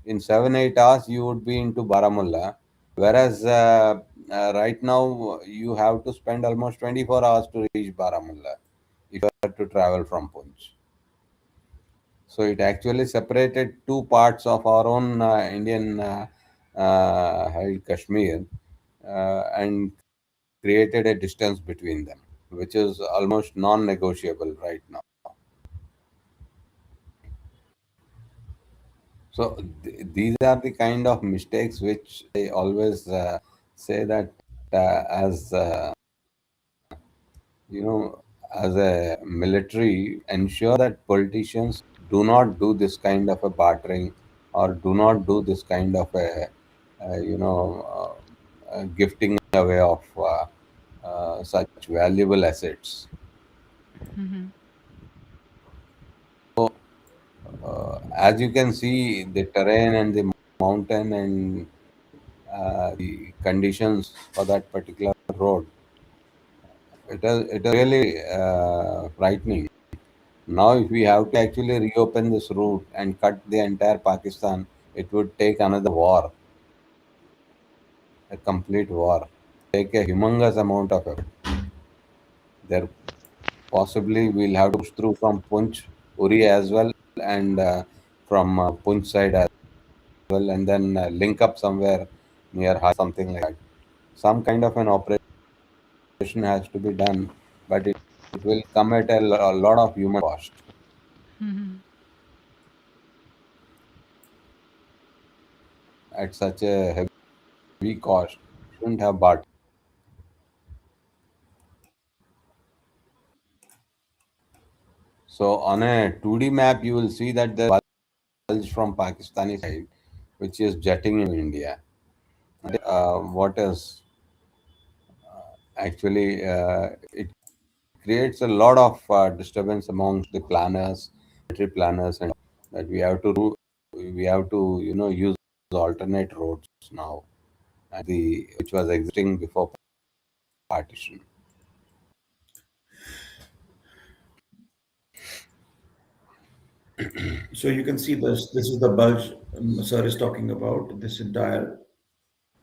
In 7-8 hours you would be into Baramulla, whereas right now you have to spend almost 24 hours to reach Baramulla if you are to travel from Punch. So it actually separated two parts of our own Indian held Kashmir, and created a distance between them, which is almost non-negotiable right now. So these are the kind of mistakes which I always say that you know, as a military, ensure that politicians do not do this kind of a bartering, or do not do this kind of a, gifting away of such valuable assets. Mhm. As you can see, the terrain and the mountain and the conditions for that particular road, it is really frightening. Now, if we have to actually reopen this route and cut the entire Pakistan, it would take another war, a complete war, take a humongous amount of effort. There possibly we'll have to push through from Punch, Uri as well, and from Punch side as well, and then link up somewhere near Har, something like that. Some kind of an operation has to be done, but it will come at a lot of human cost. Mhm. At such a heavy cost, shouldn't have bought. So on a 2D map, you will see that there is bulge from Pakistani side, which is jetting in India. What is actually it creates a lot of disturbance amongst the planners, military planners, and that we have to do. We have to use alternate roads now, and the which was existing before partition. So you can see this. This is the bulge sir is talking about. This entire.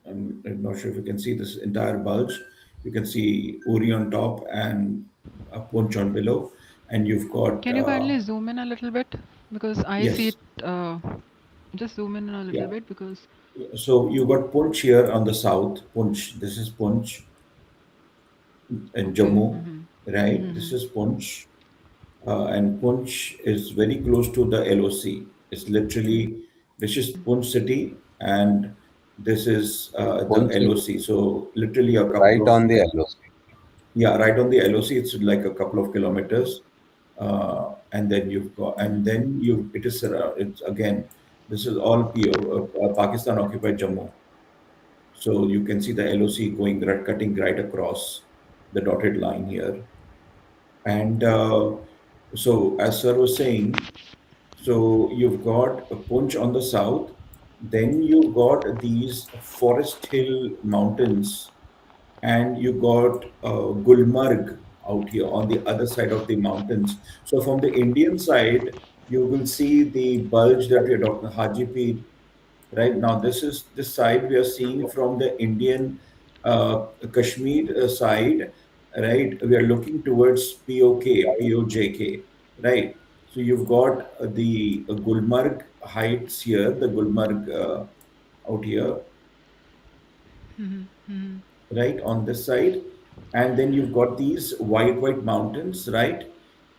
I'm not sure if you can see this entire bulge. You can see Uri on top and a Punch on below, and you've got Can you kindly zoom in a little bit? Because I see yes, it. Just zoom in a little yeah. bit because. So you got Punch here on the south. Punch. This is Punch in Okay. Jammu, right? This is Punch, and Punch is very close to the LOC. It's literally this is Punch city, and this is the Punch is LOC. So literally a couple right of on the LOC. yeah, right on the LOC. It's like a couple of kilometers, and then you've got and then you it is it's again this is all Pakistan occupied Jammu. So you can see the LOC going cutting right across the dotted line here. And so, as sir was saying, so you've got a Punch on the south, then you've got these Forest Hill mountains, and you got Gulmarg out here on the other side of the mountains. So from the Indian side, you will see the bulge that we are talking, Haji Pir. Right now, this side we are seeing from the Indian Kashmir side, right? We are looking towards POJK, right? So you've got the Gulmarg heights here, the Gulmarg out here, Mhm, mhm. right, on this side, and then you've got these white mountains, right?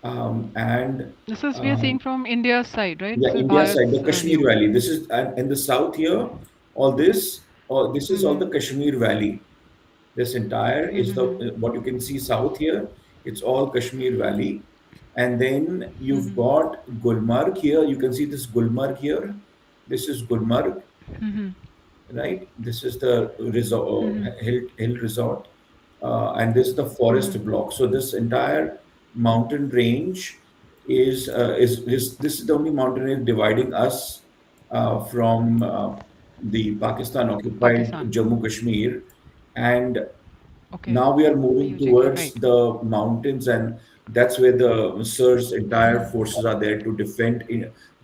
And This is we are seeing um, from India's side, right? yeah, This is India side, Bharat's the Kashmir view. Valley. This is and in the south here, all this is all the Mhm, Kashmir Valley. This entire is the mhm, what you can see south here. It's all Kashmir Valley, and then you've mhm, got Gulmarg here. You can see this Gulmarg here, This is Gulmarg, Mhm. right? This is the resort, Mhm. hill resort, and this is the Mhm. forest block. So this entire mountain range is this is the only mountain range dividing us from the Pakistan occupied Pakistan. Jammu Kashmir, and Okay. now we are moving UJK, towards right. the mountains, and that's where the Sur's entire Mhm. forces are there to defend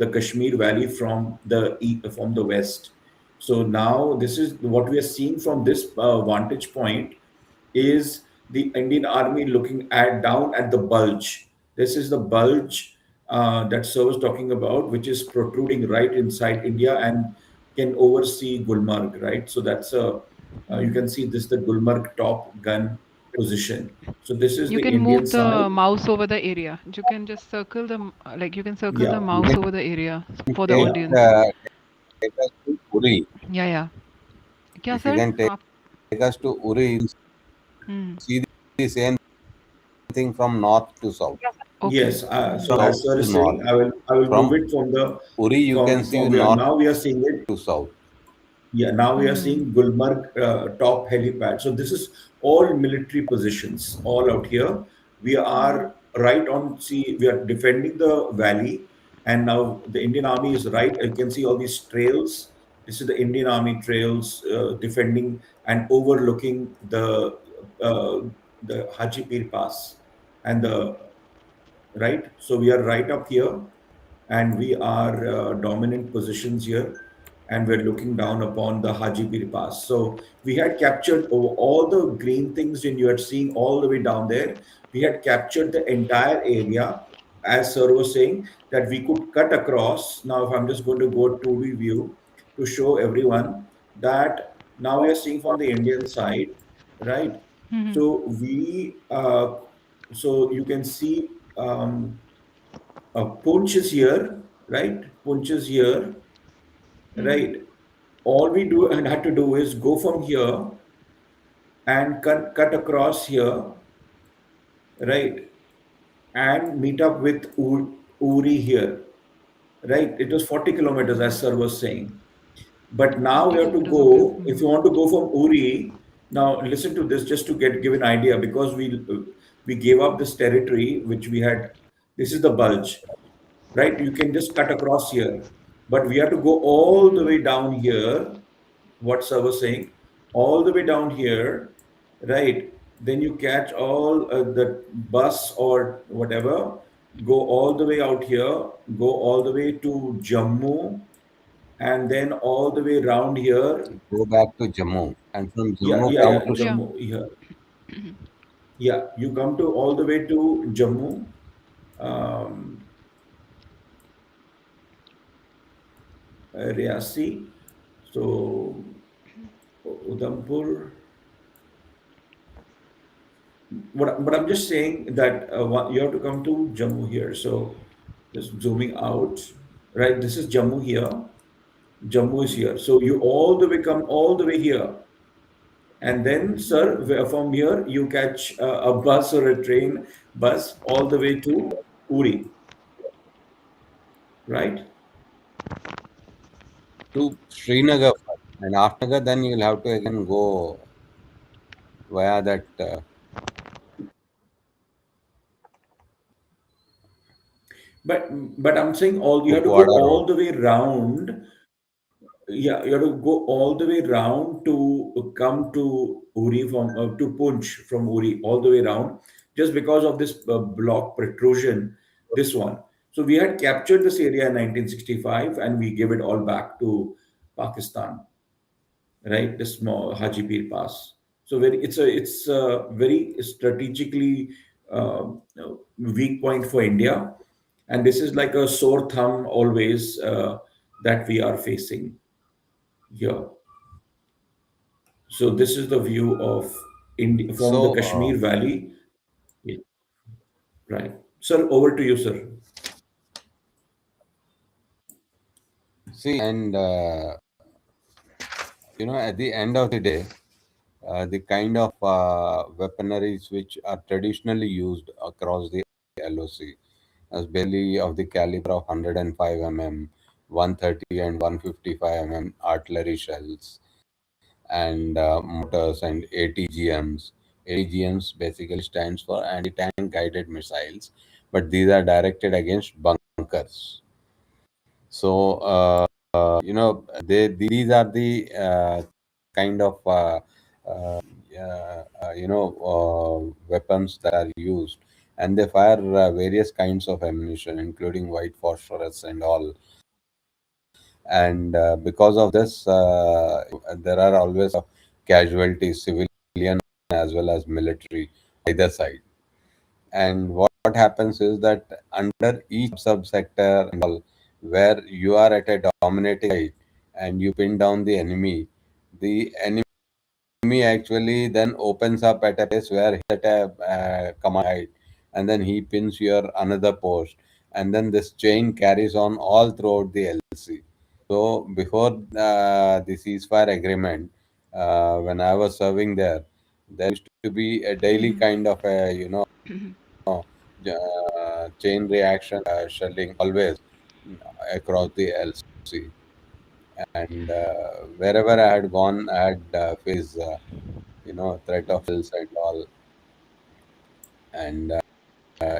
the Kashmir Valley from from the west. So now this is what we are seeing from this vantage point is the Indian Army looking at down at the bulge. This is the bulge that Sir was talking about, which is protruding right inside India and can oversee Gulmarg, right? So that's a you Mhm. can see this the Gulmarg top gun position. So this is You the can Indian move side. the mouse over the area. You can just circle the like you can circle the Yeah, You mouse can over the area for the take yeah. audience. take us to Uri. Yeah, yeah. क्या If you sir can take आप us to Uri, you hmm see the same thing from north to south. Okay Yes. So South as Sir to is north. saying, I will move From it from the Uri, you can see from where north now we are seeing it. to south. Yeah, now we are hmm seeing Gulmarg top helipad. So this is all military positions, all out here. We hmm are right on. See, we are defending the valley, and now the Indian Army is right. You can see all these trails. This is the Indian Army trails defending and overlooking uh, the Haji Pir Pass and the right. So we are right up here, and we are dominant positions here, and we're looking down upon the Haji Pir Pass. So we had captured all the green things and you had seen all the way down there. We had captured the entire area, as Sir was saying, that we could cut across. Now, if I'm just going to go 2D view to show everyone that now we are seeing from the Indian side, right? Hmm So so you can see Punch is here, right? Punch is here, hmm right? All we do and had to do is go from here and cut across here, right? And meet up with Uri here, right? It was 40 kilometers, as Sir was saying. But now 40 we have to kilometers okay go, if you want to go from Uri, now listen to this just to give an idea, because we gave up this territory which we had. This is the bulge, right? You can just cut across here, but we have to go all the way down here. What Sir was saying, all the way down here, right? Then you catch all the bus or whatever, go all the way out here, go all the way to Jammu, and then all the way around here. Go back to Jammu, and from Yeah, Jammu yeah, come yeah, to yeah Jammu here. Yeah, you come to all the way to Jammu, um, Riasi. So Udhampur. But I'm just saying that you have to come to Jammu here. So just zooming out, right? This is Jammu here. Jammu is here. So you all the way come all the way here. And then, sir, from here, you catch a bus or a train bus all the way to Uri, right? Srinagar first. And after that, then you'll have to again go via that But but I'm saying all you have to go Kupwara road. all the way round. Yeah, you have to go all the way round to come to Uri from to Punch from Uri all the way round, just because of this block protrusion. This one. So we had captured this area in 1965, and we gave it all back to Pakistan, right? The small Haji Pir Pass. So it's a very strategically weak point for India, and this is like a sore thumb always that we are facing here. So this is the view of India from the So, Kashmir Valley. Yeah, right. Sir, over to you, sir. see, and at the end of the day, the kind of weaponaries which are traditionally used across the LOC, as barely of the caliber of 105 mm, 130 and 155 artillery shells, and mortars and ATGMs. ATGMs basically stands for anti-tank guided missiles, but these are directed against bunkers. So these are the kind of weapons that are used, and they fire various kinds of ammunition, including white phosphorus and all. And because of this, there are always casualties, civilian as well as military, either side. And what happens is that under each subsector and all, where you are at a dominating side and you pin down the enemy actually then opens up at a place where he's at a command height, and then he pins your another post, and then this chain carries on all throughout the LC. So before the ceasefire agreement, when I was serving there used to be a daily Mhm. kind of a chain reaction shelling always across the LC. And wherever I had gone, I had faced threat of shells and all. And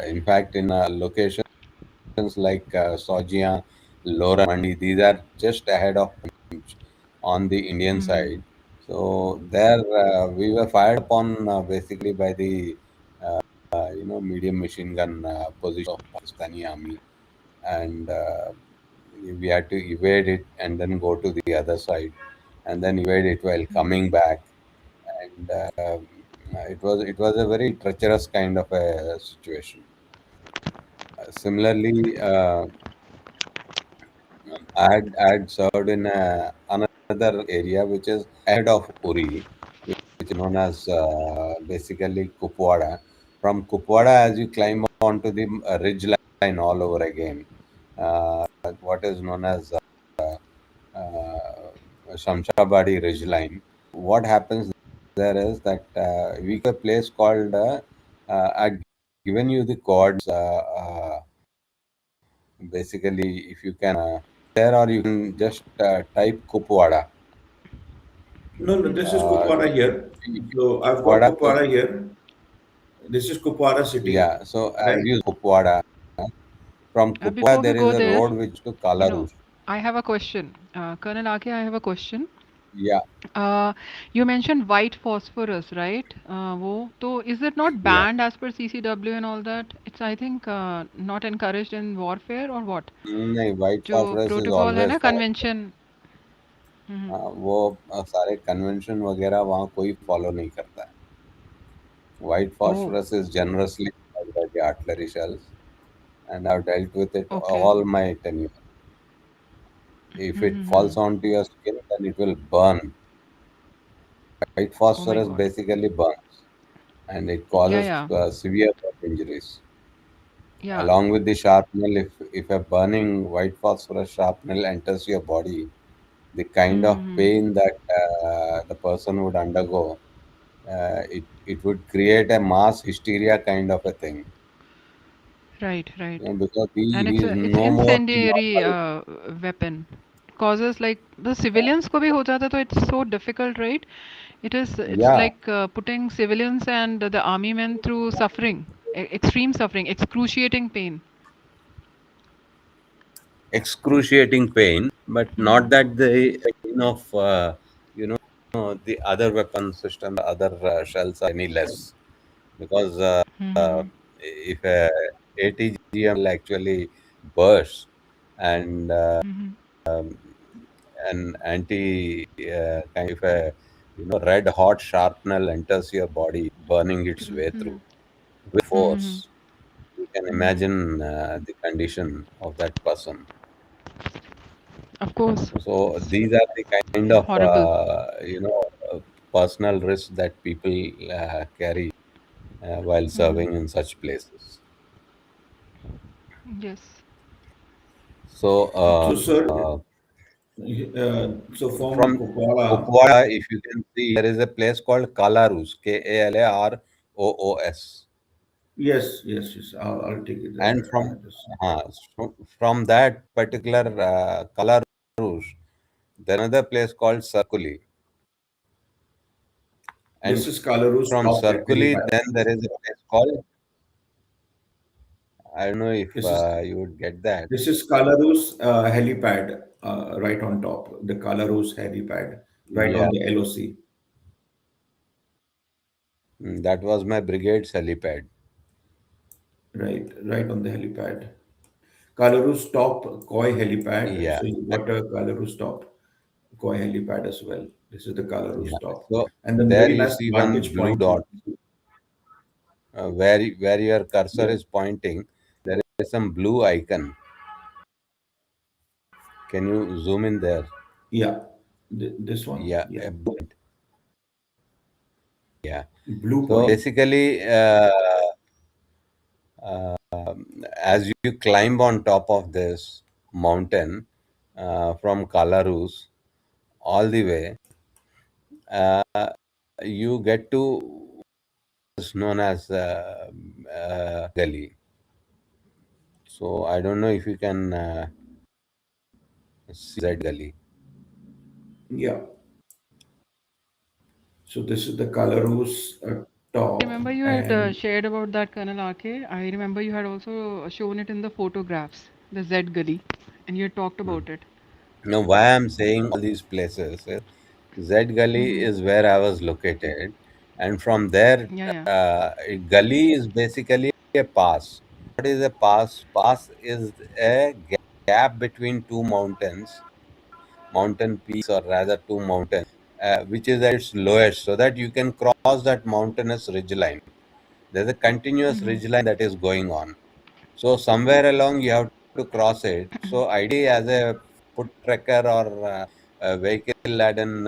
in fact, in locations like Sojian, Lora, Mandi, these are just ahead of Punch on the Indian Mhm. side. So there we were fired upon basically by the medium machine gun position of Pakistani army, and we had to evade it and then go to the other side, and then evade it while Mhm. coming back. And it was a very treacherous kind of a situation. Similarly, I had served in another area which is ahead of Uri, which is known as basically Kupwara. From Kupwara, as you climb onto the ridge line all over again, what is known as Shamshabadi ridge line. What happens there is that we have a place called I've given you the coordinates. Basically, if you can there, or you can just type Kupwara. No, no, this is Mhm. Uh, Kupwara here. So I've got Kupwara, so Kupwara here. This is Kupwara city, yeah, so as right? you Kupwara, from Kupwara Before we there is go a there, road which to you know, Kalarush. I have a question. Colonel Ake, I have a question. Yeah, Uh, you mentioned white phosphorus, right? Is it not yeah. banned as per CCW and all that? It's, I think, not encouraged in warfare or what? नहीं, white जो phosphorus is protocol है always ना followed. Convention. हम्म. वो सारे convention वगैरह वहाँ कोई follow नहीं करता है. White Oh, phosphorus is generously supplied by the artillery shells, and I've dealt with it okay. all my tenure. If it Mm-hmm. falls onto your skin, then it will burn. White Oh my phosphorus God. basically burns, and it Yeah, causes yeah, severe burn injuries. yeah. Along with the shrapnel, if a burning white phosphorus shrapnel enters your body, the kind of Mm-hmm. pain that the person would undergo, it would create a mass hysteria kind of a thing. Right, right. Because And he is it's no more the incendiary normal. weapon. Causes like the civilians को भी हो जाता तो it's so difficult, right? It's Yeah, like putting civilians and the army men through suffering, extreme suffering, excruciating pain. excruciating pain, but Mm-hmm. not that the pain of the other weapon system, the other shells are any less. Because Mm-hmm. if a ATGM actually bursts, and Mm-hmm. an anti kind of a red hot sharpnel enters your body, burning its way Mm-hmm. through with Mm-hmm. force, you can Mm-hmm. imagine the condition of that person. Of course, So it's these are the kind of horrible. personal risks that people carry while Mm-hmm. serving in such places. Yes. So So, sir, so from from Kupwara, Kupwara, if you can see, there is a place called Kalarus, Kalaroos. Yes, yes, yes. I'll take it there. And from Just, uh, from that particular Kala Rouge, there another place called Circuli, and this is Kalaru's from top Circuli, helipad. then there is a place called, I don't know if This is you would get that. this is Kalaru's helipad, right on top. The Kalaru's helipad, right Yeah, on the LOC. that was my brigade's helipad. Right, right on the helipad. Kalaru's top Koi helipad. Yeah, So you got a Kalaru's top Koi helipad as well. This is the yeah. Kalaru's top, So and then there very you nice see one vantage blue point. dot, where your cursor Yeah, is pointing. There is some blue icon. Can you zoom in there? yeah. This one, Yeah, yeah. a blue. Yeah. Blue So point. basically, uh, as you climb on top of this mountain from Kalarus all the way, you get to is known as Gully. So I don't know if you can see that Gully. Yeah. So this is the Kalaru's I top, remember you had and shared about that Colonel RK. I remember you had also shown it in the photographs, the Z Gully, and you had talked about it. Now, why I'm saying all these places is Z Gully Mm-hmm. is where I was located, and from there, Yeah, yeah. Gully is basically a pass. What is a pass? Pass is a gap between two mountains, mountain peaks, or rather two mountains, which is at its lowest, so that you can cross that mountainous ridge line. There's a continuous Mm-hmm. ridge line that is going on. So somewhere along you have to cross it. So ideally, as a foot trekker or a vehicle laden,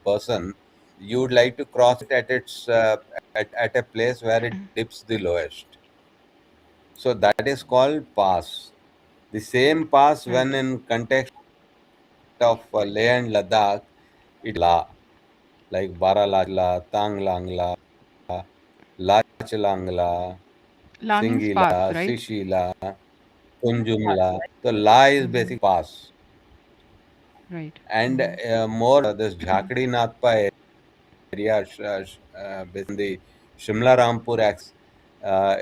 person, you would like to cross it at its at a place where it dips the lowest. So that is called pass. The same pass, Right. when in context of Leh and Ladakh, it La, like Baralachla, Tanglangla, Lachlangla, Lang means pass, Singila, right? Sishila, Kunjumla. So La is Mm-hmm. basic pass. Right. And Mm-hmm. more this Jhakadi Nathpa area, basically the Shimla Rampur axis.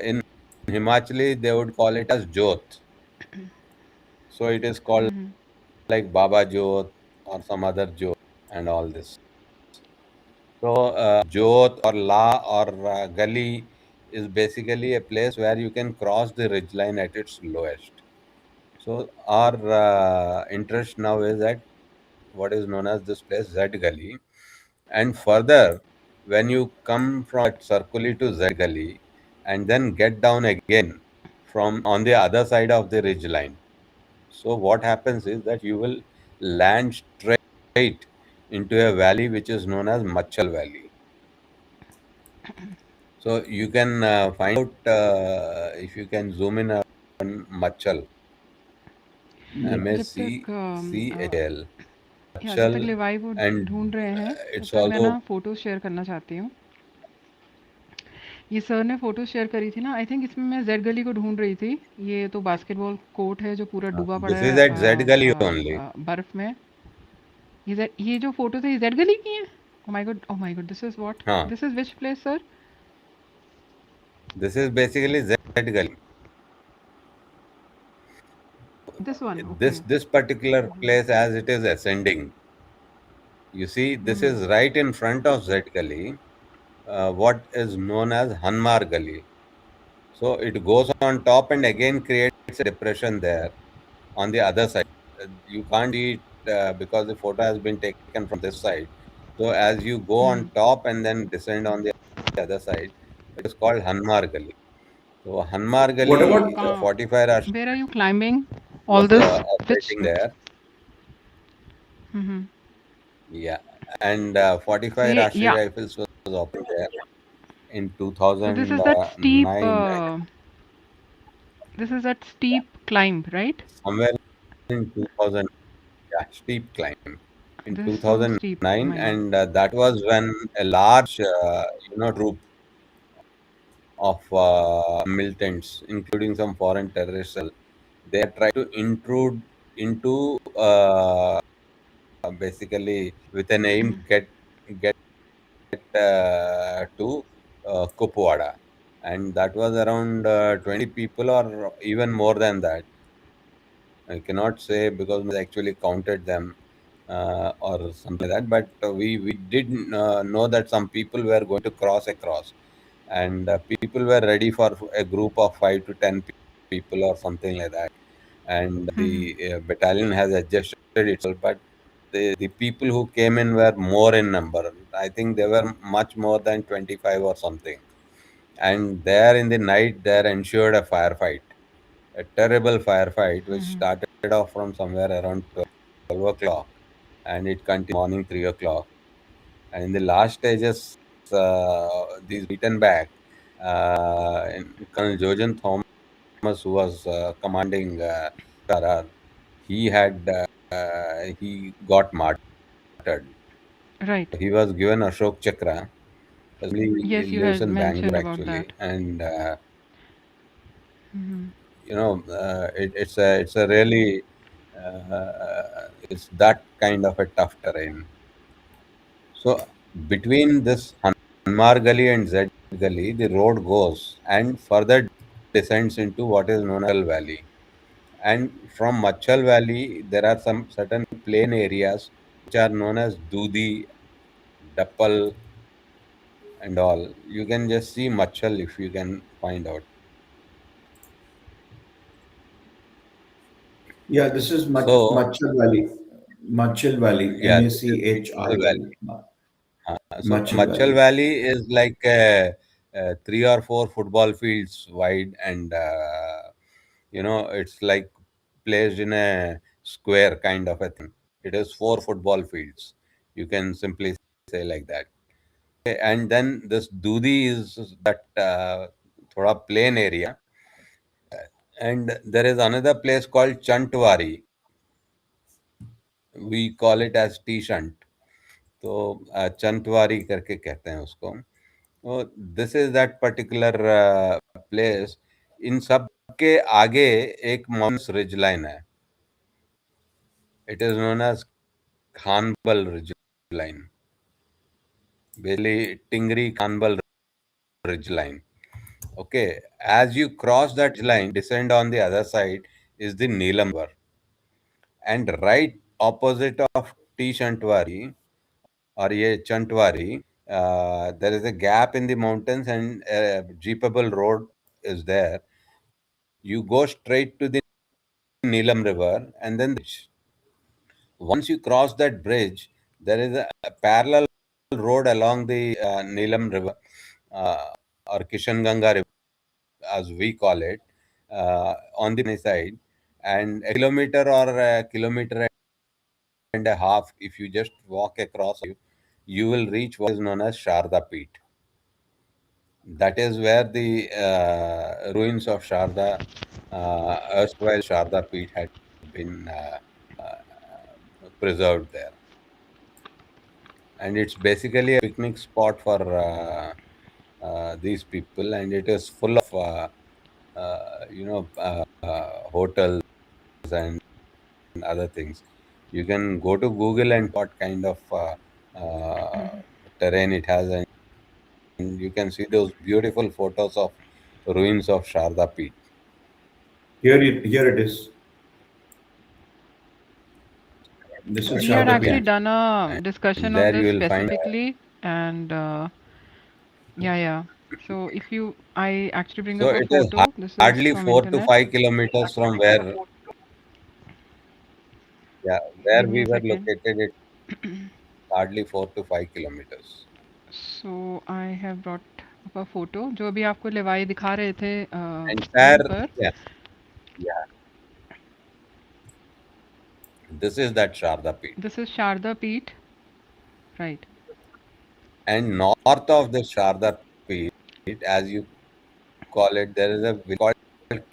In Himachali, they would call it as Jot. So it is called Mm-hmm. like Baba Jot or some other Jot and all this. So Jot or La or Gali is basically a place where you can cross the ridgeline at its lowest. So our interest now is at what is known as this place Z Gully, and further when you come from that Circuli to Z Gully and then get down again from on the other side of the ridge line. So what happens is that you will land straight into a valley which is known as Machal Valley. So you can find out if you can zoom in on Machal, yeah. जब तक Machal, या जब तक Machal, Levi वो and ढूंढ रहे हैं तब it's तक मैं also ना फ़ोटोज़ शेयर करना चाहती हूँ। ये सर ने फ़ोटोज़ शेयर करी थी ना, आई थिंक इसमें मैं जेड गली को ढूंढ रही थी। ये तो बास्केटबॉल कोर्ट है जो पूरा डूबा पड़ा this है is at Z Gully only. बर्फ़ में। ये जो फ़ोटोज़ है ये जेड गली की हैं? Oh my God! This is what? Huh. This is which place sir? This is basically Z Gully. This one, okay. This particular place, as it is ascending, you see, hmm, this hmm. is right in front of Z Gully, what is known as Hanmar Gully. So it goes on top and again creates a depression there on the other side. You can't see it because the photo has been taken from this side. So as you go on hmm. top and then descend on the other side, it is called Hanmar Gully. So Hanmar What तो Gully, about कहाँ 45 hours where are you climbing all was this? Which operating there. Hmm, hmm. Yeah, and so 45 ये Rashtriya या Rifles was operating there in so this is that steep 2009, this is that steep climb, right? somewhere in 2000. Yeah, steep climb in this is so steep, oh 2009, my God! and that was when a large, troop. of militants, including some foreign terrorists. They are trying to intrude into basically with an aim get to Kupwara, and that was around 20 people or even more than that. I cannot say because we actually counted them or something like that. But we did know that some people were going to cross across, and people were ready for a group of 5 to 10 people or something like that. And the battalion has adjusted itself, but the people who came in were more in number. I think they were much more than 25 or something. And there in the night, there ensued a firefight, a terrible firefight, which started off from somewhere around 12 o'clock and it continued morning 3 o'clock. And in the last stages, these beaten back, Colonel Jojen Thomas, who was commanding RR, he had he got martyred. Right. He was given Ashok Chakra. He Yes, you lives had in Bangalore mentioned about actually, that. and it's a really it's that kind of a tough terrain. So between this Hanmar Gully and Z Gully, the road goes and further descends into what is known as Machal Valley. And from Machal Valley, there are some certain plain areas which are known as Dudi, Dappal, and all. You can just see Machal if you can find out. Yeah, this is So Machal Valley. Machal Valley. yeah, this is Machal Machrl. Valley. So Machal Machal Valley. Valley is like 3 or 4 football fields wide, and it's like placed in a square kind of a thing. It is 4 football fields. You can simply say like that. Okay, and then this Dudi is that thoda plain area, and there is another place called Chantwari. We call it as T-Shunt. तो चंतवारी करके कहते हैं उसको. तो this is that particular place. इन सब के आगे एक माउंटेन्स रिज लाइन है. It is known as Khanbal ridge line, basically Tingri Khanbal ridge line. Okay, as you cross that line, descend on the other side is the Neelam River, and right opposite of T Shantwari or a Chantwari, there is a gap in the mountains and a jeepable road is there. You go straight to the Neelam River and then once you cross that bridge, there is a parallel road along the Neelam River or Kishanganga River, as we call it, on the side, and a kilometer or a kilometer and a half, if you just walk across, you will reach what is known as Sharda Peeth. That is where the ruins of Sharda, erstwhile Sharda Peeth, had been preserved there. And it's basically a picnic spot for these people, and it is full of hotels and other things. You can go to Google and what kind of terrain it has, and you can see those beautiful photos of ruins of Sharda Peeth. Here it is. This is We had Sharda actually Peeth. done a And discussion on there this you will find specifically, and yeah, yeah. So if you, I actually bring so up a it is photo. This is hardly from 4 to internet. 5 kilometers from where, yeah, where Give me we a were second. located. It's hardly 4 to 5 kilometers. So I have brought up a photo जो अभी आपको लेवाई दिखा रहे थे screen Entire, पर. yeah, yeah. This is that Sharda Peeth. This is Sharda Peeth, right? And north of the Sharda Peeth, as you call it, there is a village called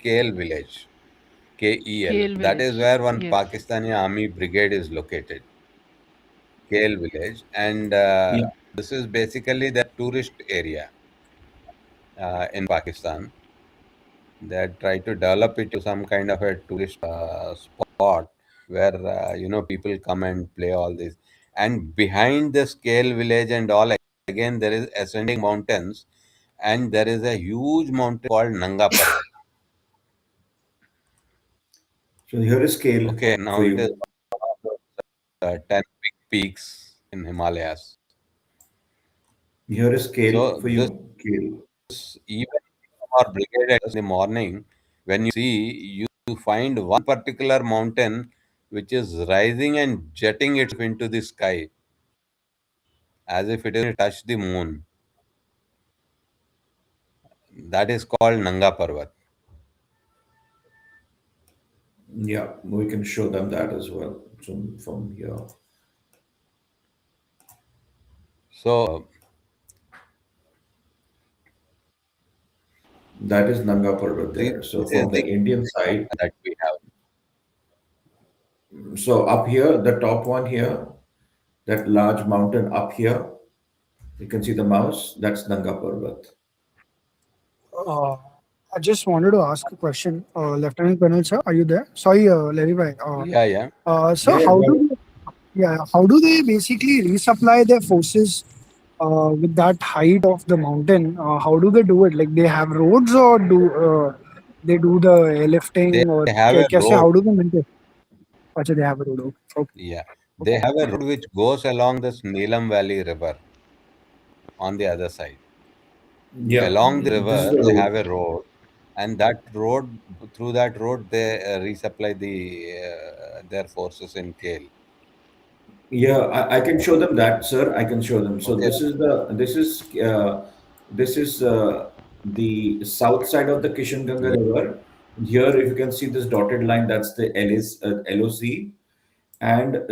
Kel village. KEL. Kale That is village. where one Yes. Pakistani army brigade is located. Kel village. And Yeah. this is basically the tourist area. in Pakistan. They try to develop it to some kind of a tourist spot where people come and play all this. And behind the scale village and all, again there is ascending mountains, and there is a huge mountain called Nanga Parvat. So here is scale Okay, for now it is you. one of the 10 big peaks in Himalayas. Here is scale So for this, you. Scale. even from our brigade in the morning, when you see, you find one particular mountain which is rising and jetting itself into the sky as if it is touch the moon. That is called Nanga Parvat. Yeah, we can show them that as well. So from here. So That is Nanga Parbat this there. So is from the the Indian side, that we have. so up here, the top one here, that large mountain up here, you can see the mouse, that's Nanga Parbat. Uh, I just wanted to ask a question, Lieutenant Colonel sir. Are you there? Sorry, Larry bhai. Yeah, yeah, So Yeah, yeah, how go do ahead. how do they basically resupply their forces with that height of the mountain? How do they do it? Like they have roads or do they do the they airlifting or have a कैसे? road. How do they maintain? अच्छा, they have a road. Okay, Yeah, they okay, have a road which goes along this Neelam Valley River on the other side. Yeah, Along the this is river, the they road. have a road, and that road, through that road, they resupply their forces in Kale. Yeah, I can show them that, sir. I can show them. So Okay. this is the south side of the Kishanganga Yeah, River. Here, if you can see this dotted line, that's the LOC. And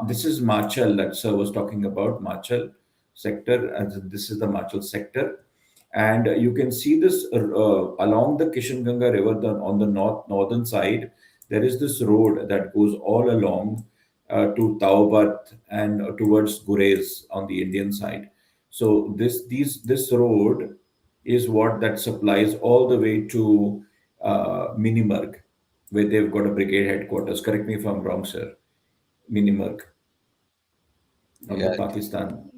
this is Machal that sir was talking about, Machal sector. And this is the Machal sector. And you can see this along the Kishanganga River on the northern side. There is this road that goes all along to Taubat and towards Gurez on the Indian side. So this road is what that supplies all the way to Minimarg, where they've got a brigade headquarters. Correct me if I'm wrong, sir. Minimarg on the yeah, Pakistan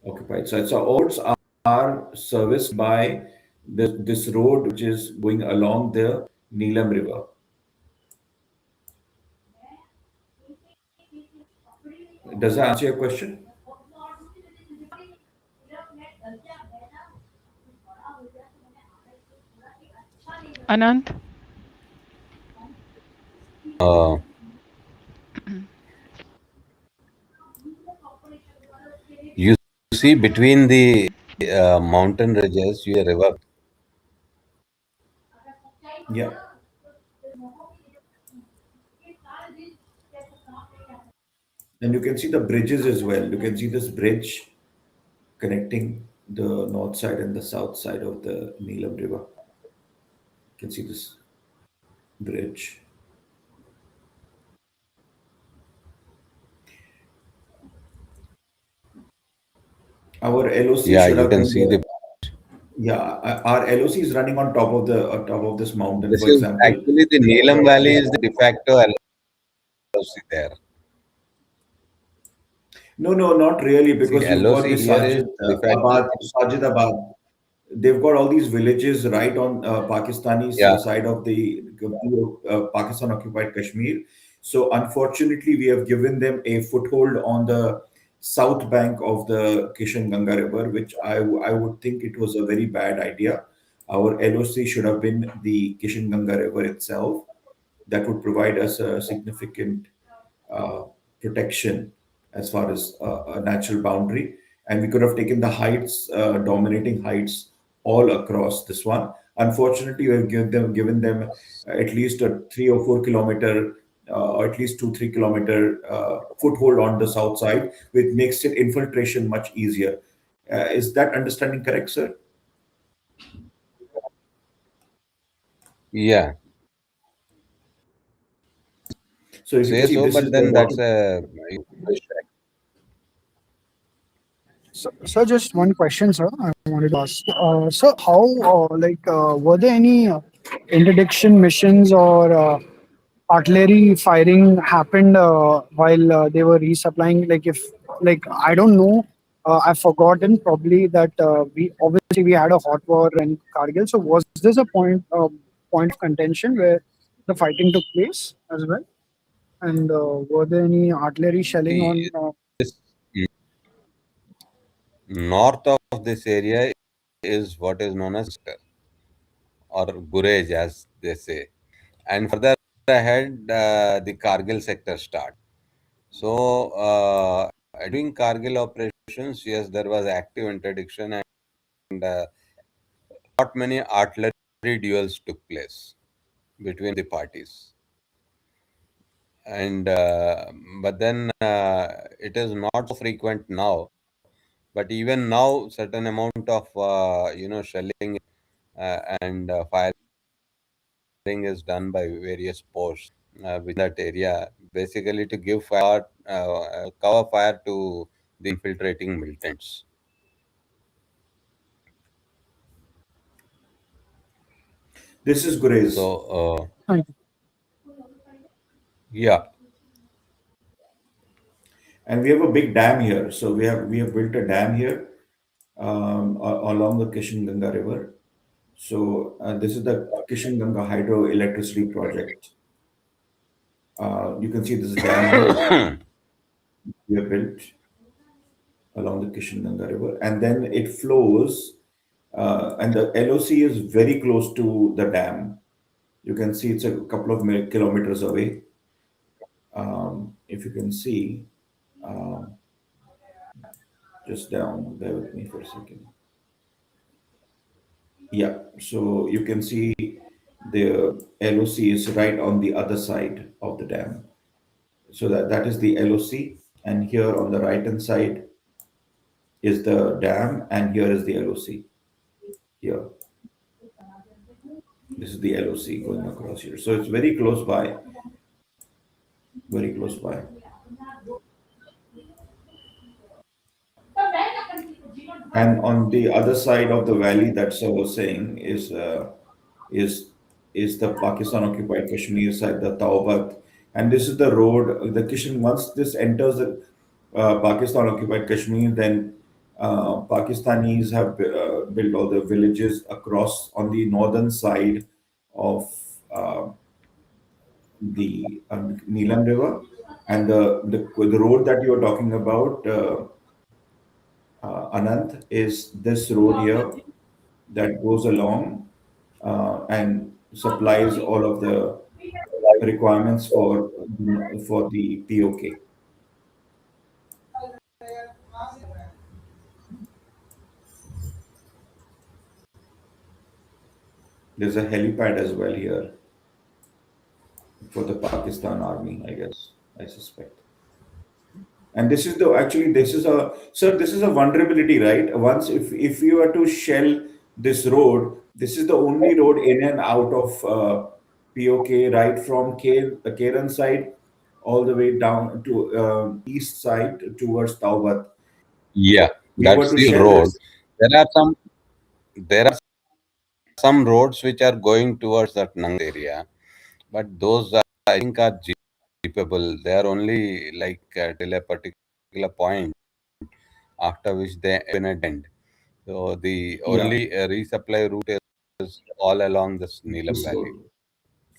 occupied side. So all roads are serviced by this road which is going along the Neelam River. Does that answer your question? Anant? uh, you see between the mountain ridges, you have a river. Yeah. And you can see the bridges as well. You can see this bridge connecting the north side and the south side of the Neelam River. You can see this bridge. Our LOC Yeah, should you have can been see there. the. Yeah, our LOC is running on top of this mountain, This for is example. actually the Neelam Valley is the de facto LOC there. No, no, not really, See, because you've got LOC this here is de facto. Sajid Abad. They've got all these villages right on Pakistani's Yeah, side of the Pakistan occupied Kashmir. So unfortunately, we have given them a foothold on the south bank of the Kishan Ganga River, which I would think it was a very bad idea. Our LOC should have been the Kishan Ganga River itself. That would provide us a significant uh, protection as far as a natural boundary. And we could have taken the heights, dominating heights, all across this one. Unfortunately, we have given them at least a 3 or 4 kilometer, or at least 2, 3 kilometer foothold on the south side, which makes it infiltration much easier. Is that understanding correct, sir? yeah. So if you can Say see, so, this but is the then that's bottom. a. So, just one question, sir. I wanted to ask. So, how were there any interdiction missions or artillery firing happened while they were resupplying? Like, if I don't know, I've forgotten probably that we obviously we had a hot war in Kargil. So, was this a point of contention where the fighting took place as well? And were there any artillery shelling on? See, this north of this area is what is known as or Gurej, as they say, and further ahead, the Kargil sector start. So, during Kargil operations, yes, there was active interdiction, and not many artillery duels took place between the parties. And but then it is not so frequent now. But even now, certain amount of shelling and firing is done by various posts within that area, basically to give cover fire to the infiltrating militants. This is Gurez. So Thank you. yeah, And we have a big dam here. So we have built a dam here along the Kishinganga River. So this is the Kishinganga hydroelectricity project. You can see this dam here we have built along the Kishinganga River, and then it flows, and the LOC is very close to the dam. You can see it's a couple of kilometers away. If you can see, um, just down, bear with me for a second. Yeah, so you can see the LOC is right on the other side of the dam. So that is the LOC, and here on the right hand side is the dam, and here is the LOC. Here, this is the LOC going across here. So it's very close by, very close by. And on the other side of the valley, that's what I was saying, is is the Pakistan occupied Kashmir side, the Taubat, and this is the road. The Kishan Once this enters the Pakistan occupied Kashmir, then Pakistanis have built all the villages across on the northern side of uh, the Neelam River, and the road that you are talking about, Anant, is this road here that goes along and supplies all of the requirements for the POK. There's a helipad as well here for the Pakistan Army, I guess, I suspect. And this is the actually this is a sir, this is a vulnerability, right? Once if you were to shell this road, this is the only road in and out of POK, right from Karen side all the way down to east side towards Taubat. yeah, We were that's to the shell road. this. There are some roads which are going towards that Nang area, but those I think are jeepable. They are only like till a particular point, after which they open a dent. So the Yeah. only resupply route is all along this Neelam This Valley.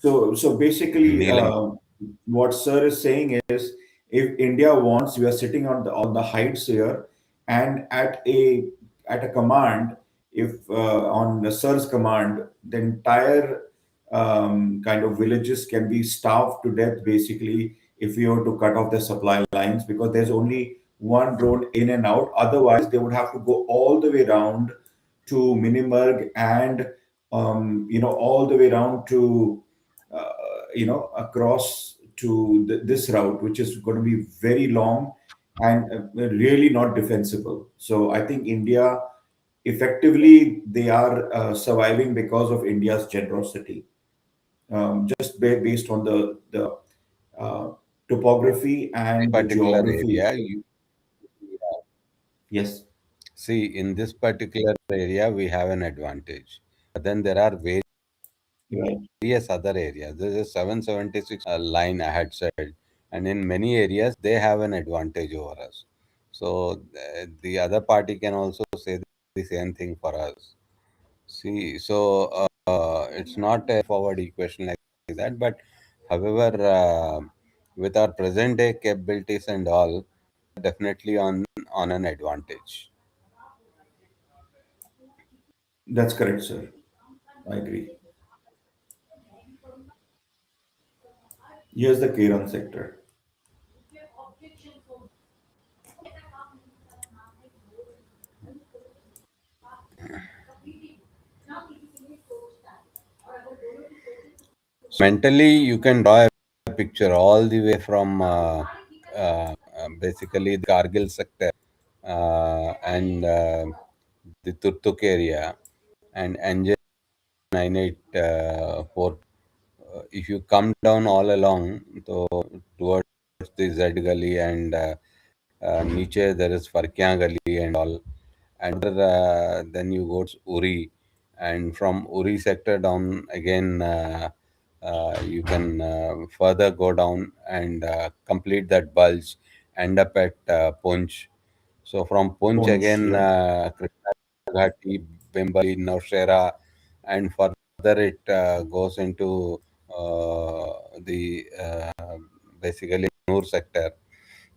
road. So basically, Neelam. what Sir is saying is, if India wants, we are sitting on the heights here, and at a command, if on the Sir's command, the entire kind of villages can be starved to death. Basically, if we were to cut off the supply lines, because there's only one road in and out. Otherwise, they would have to go all the way around to Minimurg, and all the way around to uh, across to this route, which is going to be very long and really not defensible. So I think India, effectively, they are surviving because of India's generosity, just based on the uh, topography and the Particular geography. area, Yes. see, in this particular area, we have an advantage. But then there are Right. various other areas. There is a 776 line I had said, and in many areas they have an advantage over us. So the other party can also say the same thing for us. See, so it's not a forward equation like that, but however, with our present day capabilities and all, definitely on an advantage. That's correct, sir. I agree. Here's the Kiran sector. Mentally, you can draw a picture all the way from basically the Kargil sector and the Turtuk area and NJ 984. If you come down all along so towards the Z Gully and Niche, there is Farkya Gully and all. And then you go to Uri, and from Uri sector down again, you can further go down and complete that bulge, end up at Punch. So from Punch Punch, again, yeah. Krishna Ghati, Bimbali, Navshera, and further it goes into the basically Noor sector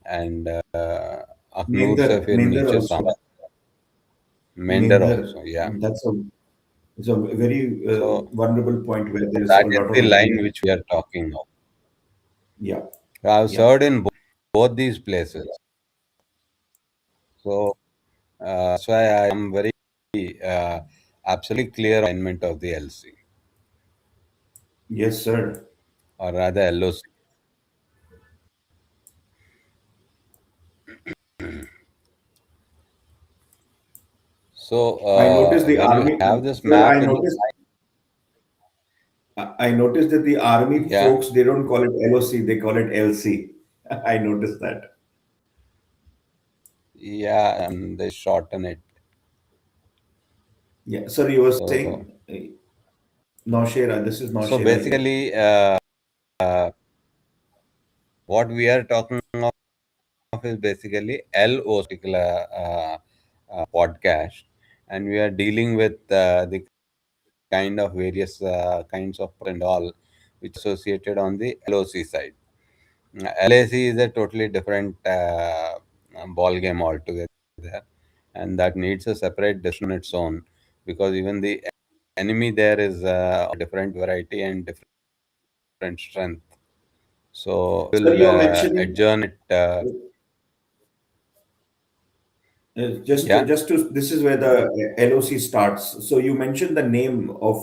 and Akhnur se Mendar, फिर Mendar नीचे also. Samba, Mender Mendar. also, yeah. That's a it's a very So vulnerable point where there is a that is lot the of line activity. which we are talking of. Yeah, I have yeah. served in both these places, so that's why I am very uh, absolutely clear alignment of the LC Yes, sir. or rather LOC. So I noticed the when you army, have this sir. map in your mind, I noticed that the army yeah, folks they don't call it LOC, they call it LC. I noticed that. yeah, and they shorten it. Yeah, sir. You were So saying Naushera. This is so Naushera here. basically, what we are talking of is basically LO particular podcast, and we are dealing with the kind of various kinds of and all which associated on the LOC side. LAC is a totally different ball game altogether, and that needs a separate discussion on its own because even the enemy there is different variety and different strength. So Sir, we'll you were mentioning adjourn it. just Yeah, just to this is where the LOC starts. So you mentioned the name of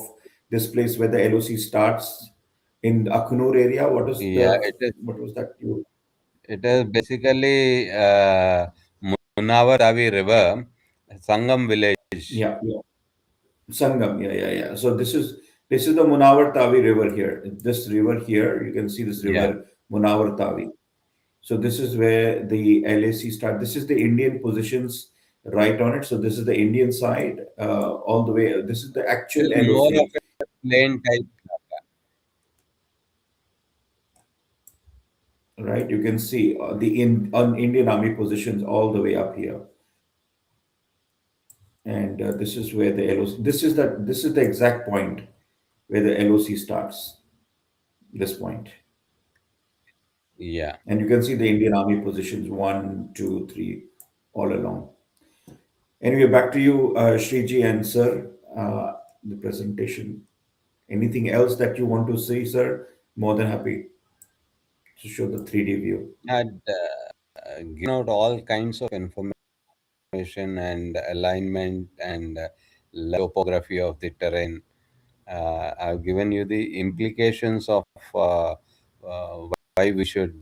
this place where the LOC starts in Akunur area. yeah. What was that? You, It is basically Munawar River, Sangam village. yeah, yeah. Sangam, yeah, yeah, yeah. So this is the Munawar Tavi River here. This river here, you can see this Yeah, river Munawar Tavi. So this is where the LAC start. This is the Indian positions right on it. So this is the Indian side all the way. This is the it actual is more of LOC, a plain type. right? You can see Indian Army positions all the way up here, and this is where the LOC. This is the exact point where the LOC starts. This point. Yeah. And you can see the Indian Army positions one, two, three, all along. Anyway, back to you, Shriji and sir, the presentation. Anything else that you want to say, sir? More than happy to show the 3D view. Had given out all kinds of information and alignment and topography of the terrain. I've given you the implications of why we should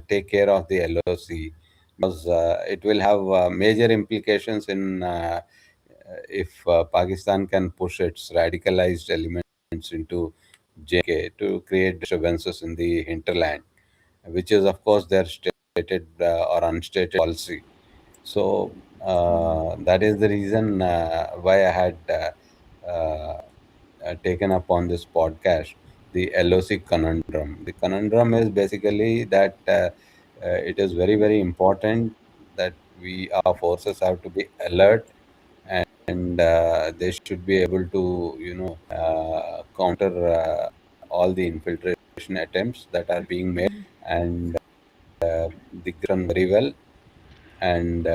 take care of the LOC because it will have major implications in if Pakistan can push its radicalized elements into JK to create disturbances in the hinterland, which is, of course, their stated or unstated policy. So, That is the reason why I had taken up on this podcast the LOC Conundrum. The conundrum is basically that it is very, very important that our forces have to be alert, and they should be able to, counter all the infiltration attempts that are being made, and the run very well. And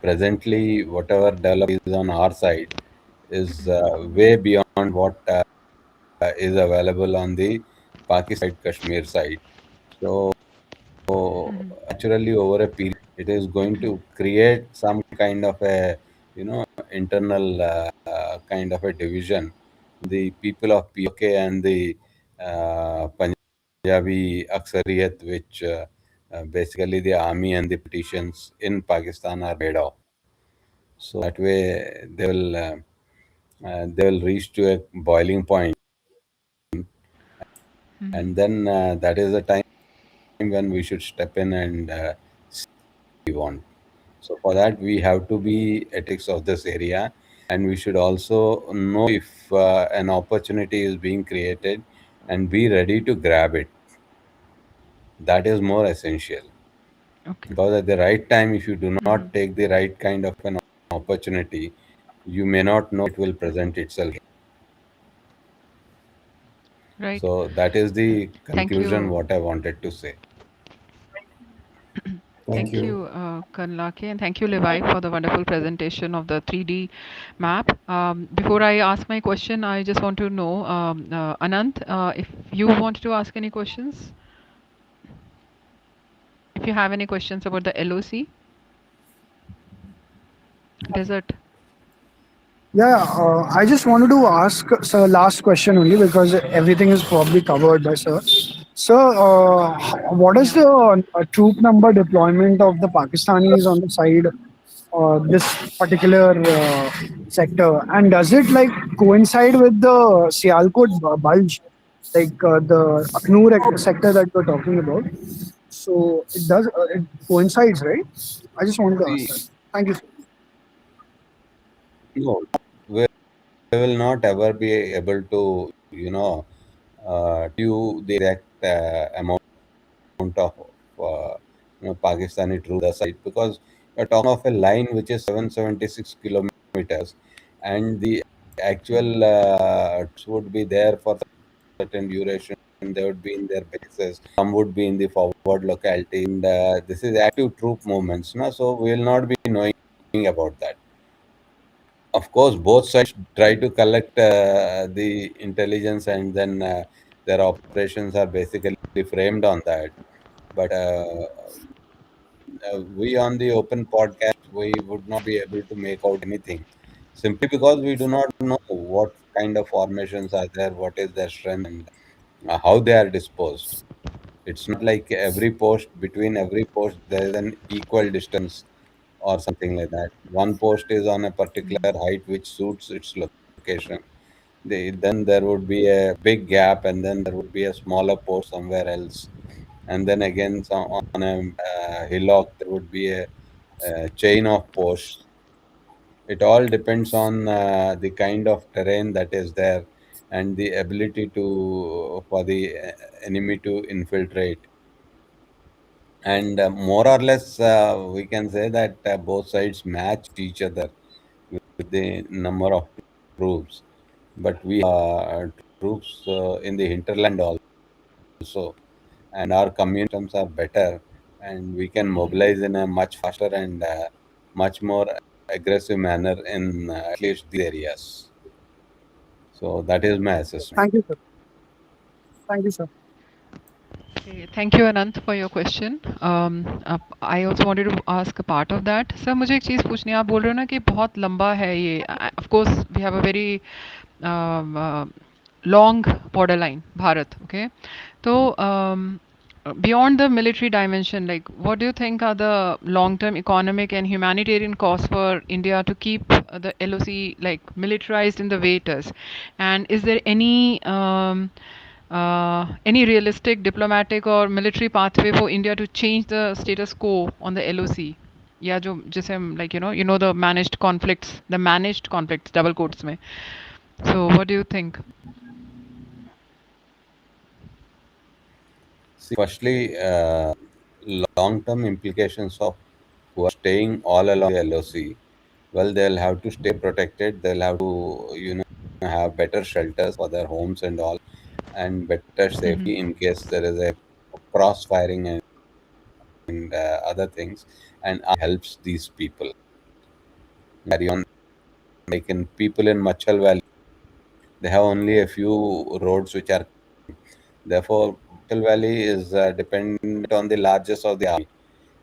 presently, whatever development is on our side is way beyond what is available on the Pakistan side, Kashmir side. So naturally, over a period, it is going to create some kind of a, internal kind of a division. The people of POK and the Punjabi Aksariyat, which basically the army and the politicians in Pakistan are made of. So that way they will reach to a boiling point, and then that is the time when we should step in and we want. So for that, we have to be ethics of this area, and we should also know if an opportunity is being created and be ready to grab it. That is more essential, Okay. because at the right time, if you do not take the right kind of an opportunity, you may not know it will present itself. Right. So that is the Thank conclusion you. what I wanted to say. Thank Thank you. you, Colonel RK, and thank you, Levi, for the wonderful presentation of the 3D map. Before I ask my question, I just want to know, Anant, if you want to ask any questions, if you have any questions about the LOC desert. Yeah, I just wanted to ask sir last question only because everything is probably covered by sir. Sir, what is Yeah. the troop number deployment of the Pakistanis on the side this particular sector, and does it like coincide with the Sialkot bulge, like the Aknoor sector that we're talking about? So it does it coincides, right? I just wanted to ask See, that. Thank you, sir. no, we will not ever be able to, you the exact amount of Pakistani troops side, because you're talking of a line which is 776 kilometers, and the actual troops would be there for certain duration. They would be in their bases. Some would be in the forward locality, and this is active troop movements. No? So we will not be knowing about that. Of course, both sides try to collect the intelligence, and then their operations are basically framed on that. But we on the open podcast, we would not be able to make out anything, simply because we do not know what kind of formations are there, what is their strength, and how they are disposed. It's not like every post, between every post there is an equal distance or something like that. One post is on a particular height which suits its location. Then there would be a big gap, and then there would be a smaller post somewhere else. And then again, on a hillock, there would be a chain of posts. It all depends on the kind of terrain that is there, and the ability to for the enemy to infiltrate. And more or less, we can say that both sides match each other with the number of troops. But we troops in the hinterland also, and our communications are better, and we can mobilize in a much faster and much more aggressive manner in at least these areas. So that is my assessment. Thank you, sir. Thank you, sir. Okay, thank you Anant for your question. I also wanted to ask a part of that. Sir मुझे एक चीज़ पूछनी है, आप बोल रहे हो ना कि बहुत लंबा है ये. Of course we have a very long borderline Bharat. Okay, so beyond the military dimension, like what do you think are the long-term economic and humanitarian costs for India to keep the LOC like militarized in the way it is, and is there any realistic diplomatic or military pathway for India to change the status quo on the LOC? या जो जिसे हम like the managed conflicts double quotes में. So what do you think? See, firstly, long-term implications of who are staying all along the LOC. Well, they'll have to stay protected. They'll have to, have better shelters for their homes and all, and better Mhm. safety in case there is a cross firing and other things. And helps these people carry on. Like in people in Machal Valley, they have only a few roads which are. Therefore, Machal Valley is dependent on the largest of the army.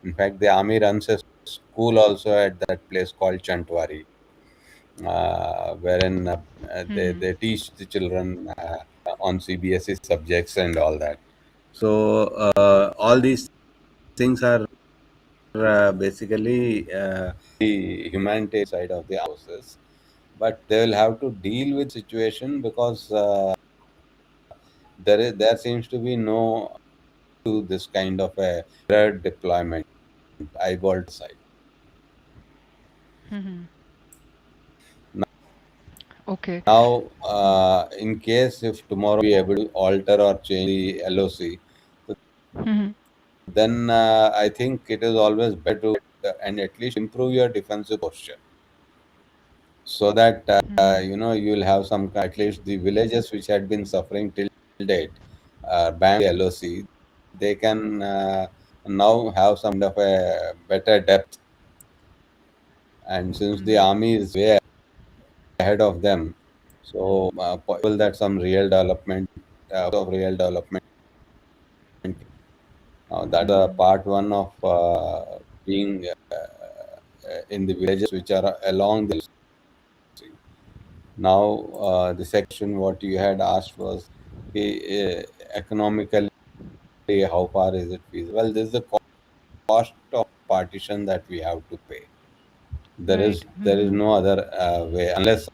In fact, the army runs a school also at that place called Chantwari, wherein Mhm. they teach the children on CBSE subjects and all that. So, all these things are basically the humanitarian side of the forces, but they will have to deal with situation because there seems to be no to this kind of a deployment eyeball side. Mhm. Okay. Now, in case if tomorrow we able to alter or change the LOC, so Mhm. then I think it is always better to and at least improve your defensive posture so that Mhm. you'll have some at least the villages which had been suffering till date, banned the LOC, they can now have some kind of a better depth. And since the Mhm. army is way ahead of them, so possible that some real development of real development. That's Mhm. part one of being in the villages which are along the sea. Now, the section what you had asked was economically how far is it feasible? Well, this is the cost of partition that we have to pay. Right. There is Mhm. no other way unless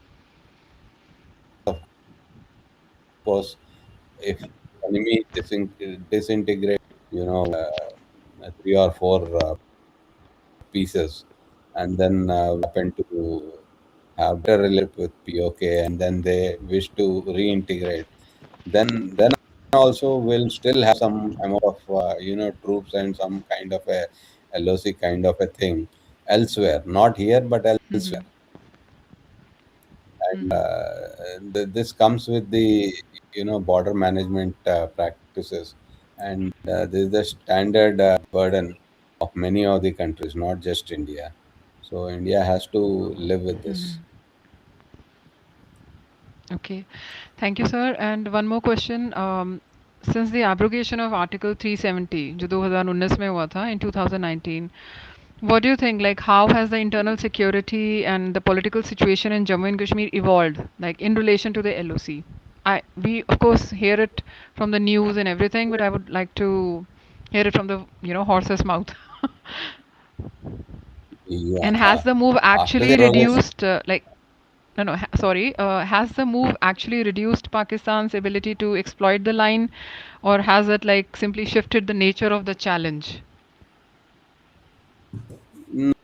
of course if enemy disintegrate three or four pieces, and then happen to have better relationship with POK, and then they wish to reintegrate, then also will still have some amount of troops and some kind of a LOC kind of a thing elsewhere, not here but elsewhere. Mhm. And Mhm. this comes with the border management practices, and this is the standard burden of many of the countries, not just India. So India has to live with this. Mhm. Okay. Thank you, sir. And one more question. Since the abrogation of Article 370, जो 2019 में हुआ था in 2019, what do you think? Like, how has the internal security and the political situation in Jammu and Kashmir evolved, like in relation to the LOC? We of course hear it from the news and everything, but I would like to hear it from the horse's mouth. Yeah. And has the move After the actually abrogation, reduced, no, no, sorry, has the move actually reduced Pakistan's ability to exploit the line, or has it like simply shifted the nature of the challenge?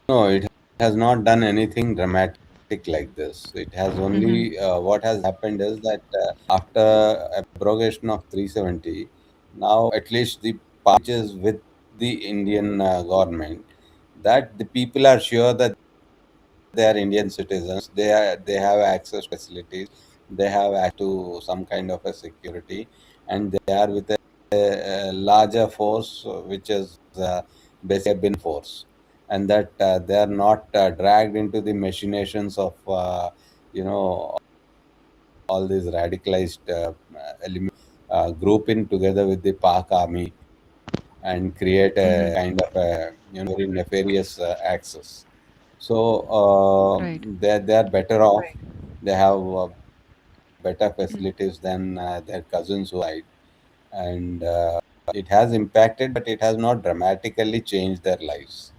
no, it has not done anything dramatic like this. It has Mm-hmm. only what has happened is that after abrogation of 370, now at least the patches with the Indian government, that the people are sure that they are Indian citizens. They have access to facilities. They have access to some kind of a security, and they are with a larger force, which is basically been force, and that they are not dragged into the machinations of you know all these radicalized elements grouping together with the Pak army and create a Mm-hmm. kind of a very nefarious axis. So Right. they are better off. They have better facilities than their cousins who died, and it has impacted, but it has not dramatically changed their lives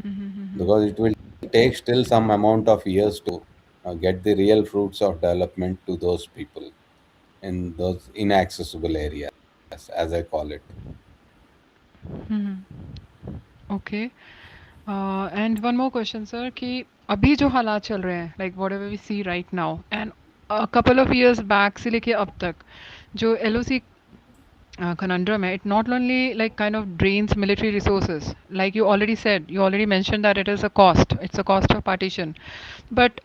Mm-hmm. because it will take still some amount of years to get the real fruits of development to those people in those inaccessible areas, as I call it. Mm-hmm. Okay. And one more question sir कि अभी जो हालात चल रहे हैं like whatever we see right now and couple of years back से लेके अब तक जो LOC conundrum hai, it not only like kind of drains military resources like you already said, you already mentioned that it is a cost, it's a cost of partition, but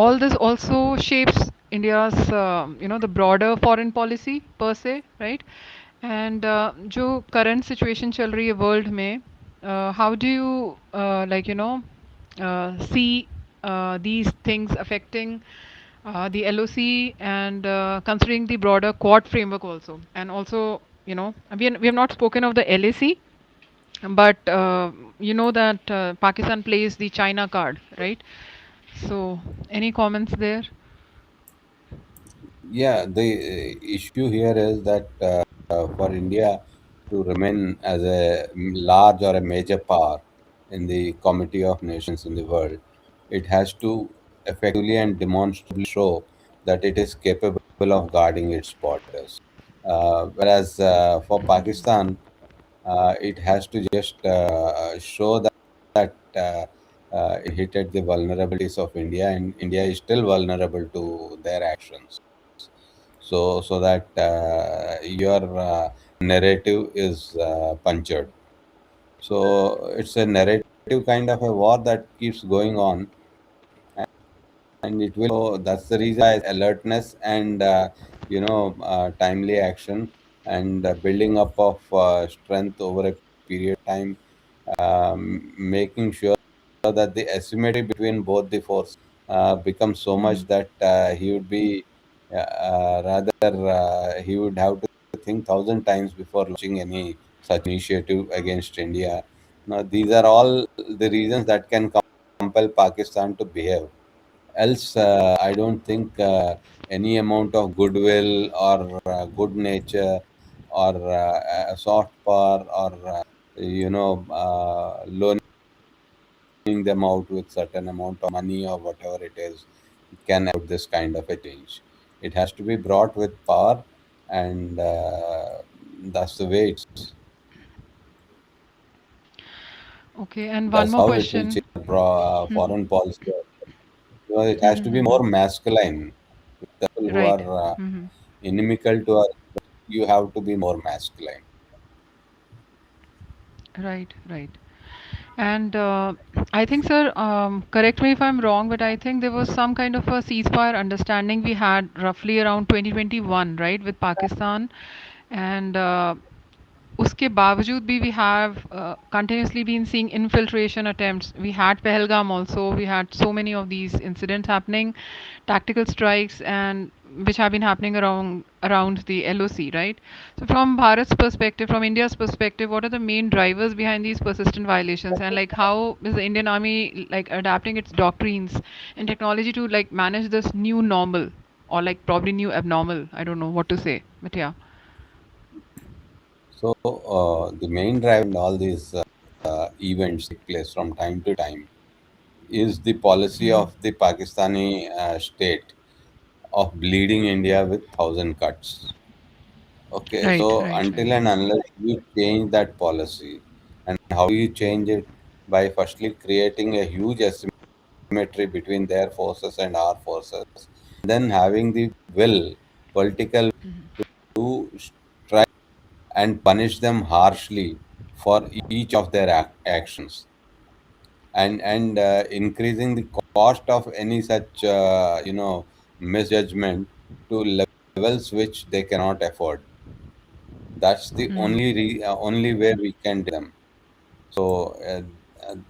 all this also shapes India's the broader foreign policy per se, right? And जो current situation चल रही है world में, how do you see these things affecting the LOC and considering the broader Quad framework also, and also we have not spoken of the LAC, but you know that Pakistan plays the China card, right? So any comments there? Yeah, the issue here is that for India to remain as a large or a major power in the Committee of Nations in the world, it has to effectively and demonstrably show that it is capable of guarding its borders. Whereas for Pakistan, it has to just show that it hit at the vulnerabilities of India, and India is still vulnerable to their actions. So that your narrative is punctured. So it's a narrative kind of a war that keeps going on, and it will. So that's the reason why alertness and timely action and building up of strength over a period of time, making sure that the asymmetry between both the forces becomes so much Mhm. that he would be rather he would have to think thousand times before launching any such initiative against India. Now these are all the reasons that can compel Pakistan to behave. Else, I don't think any amount of goodwill or good nature or a soft power or loaning them out with certain amount of money or whatever it is can out this kind of a change. It has to be brought with power, and that's the way it's. Okay, and one That's more how it will question. change foreign policy. Because it has to be more Mhm. masculine. The people who Right. are Mhm. inimical to us, you have to be more masculine. Right, right. And I think, sir, correct me if I'm wrong, but I think there was some kind of a ceasefire understanding we had roughly around 2021, right, with Pakistan. And उसके बावजूद भी we have continuously been seeing infiltration attempts. We had Pahalgam also. We had so many of these incidents happening, tactical strikes, and which have been happening around the LOC, right? So from Bharat's perspective, from India's perspective, what are the main drivers behind these persistent violations, and like how is the Indian Army like adapting its doctrines and technology to like manage this new normal or like probably new abnormal? I don't know what to say, but yeah. So the main drive in all these events take place from time to time is the policy Mhm. of the Pakistani state of bleeding India with thousand cuts. Okay, Right, so right, right. until and unless you change that policy, and how do you change it? By firstly creating a huge asymmetry between their forces and our forces, then having the will, political to strike and punish them harshly for each of their actions, and increasing the cost of any such misjudgment to levels which they cannot afford. That's the Mhm. only way we can do them. So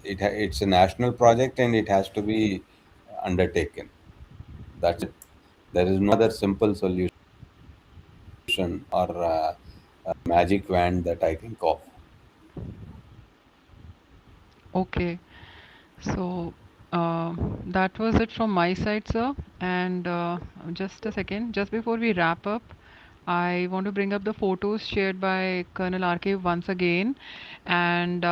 it's a national project and it has to be undertaken. That's it. There is no other simple solution or magic wand that I think of. Okay. So that was it from my side, sir. And just a second, just before we wrap up, I want to bring up the photos shared by Colonel RK once again. And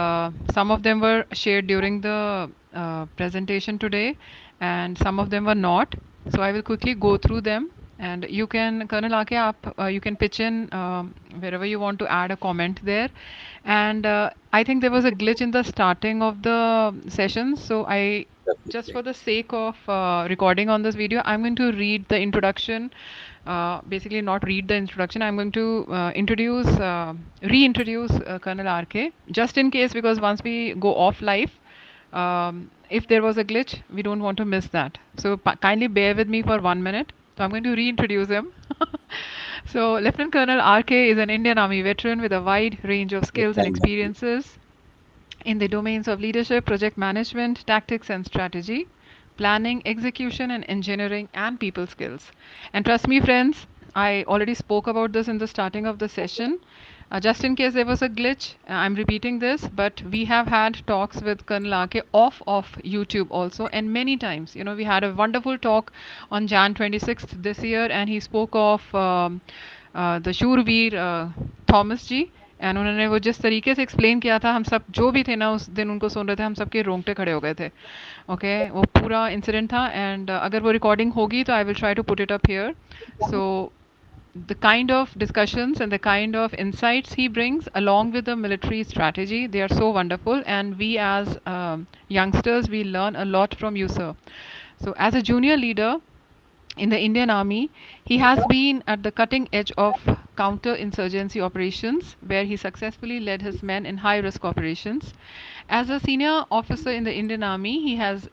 some of them were shared during the presentation today, and some of them were not. So I will quickly go through them And you can, Colonel RK, you can pitch in wherever you want to add a comment there. And I think there was a glitch in the starting of the session, so I, just Definitely. for the sake of recording on this video, I'm going to read the introduction. Basically, not read the introduction. I'm going to reintroduce Colonel RK, just in case, because once we go off live, if there was a glitch, we don't want to miss that. So kindly bear with me for 1 minute. So I'm going to reintroduce him. So Lieutenant Colonel RK is an Indian Army veteran with a wide range of skills and Thank you. experiences in the domains of leadership, project management, tactics and strategy, planning, execution and engineering, and people skills. And trust me, friends, I already spoke about this in the starting of the session. Just in case there was a glitch, I'm repeating this, but we have had talks with Colonel RK off of YouTube also, and many times. You know, we had a wonderful talk on Jan 26th this year, and he spoke of the शूरवीर Thomas ji, and उन्होंने वो जिस तरीके से explain किया था, हम सब जो भी थे ना उस दिन उनको सुन रहे थे, हम सबके रोंगटे खड़े हो गए थे. ओके, वो पूरा इंसिडेंट था, एंड अगर वो रिकॉर्डिंग होगी तो I will try to put it up here. So the kind of discussions and the kind of insights he brings along with the military strategy, they are so wonderful, and we as youngsters, we learn a lot from you, sir. So as a junior leader in the Indian Army, he has been at the cutting edge of counterinsurgency operations, where he successfully led his men in high risk operations. As a senior officer in the Indian Army, he has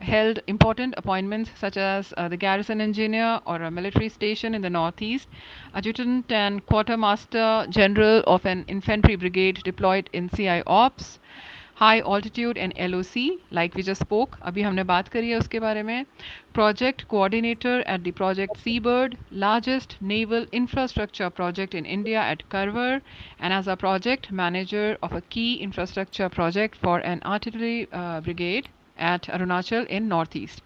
held important appointments such as the garrison engineer or a military station in the northeast, adjutant and quartermaster general of an infantry brigade deployed in CI ops, high altitude and LOC, like we just spoke, अभी हमने बात करी है उसके बारे में, project coordinator at the project Seabird, largest naval infrastructure project in India at Karwar, and as a project manager of a key infrastructure project for an artillery brigade at Arunachal in northeast.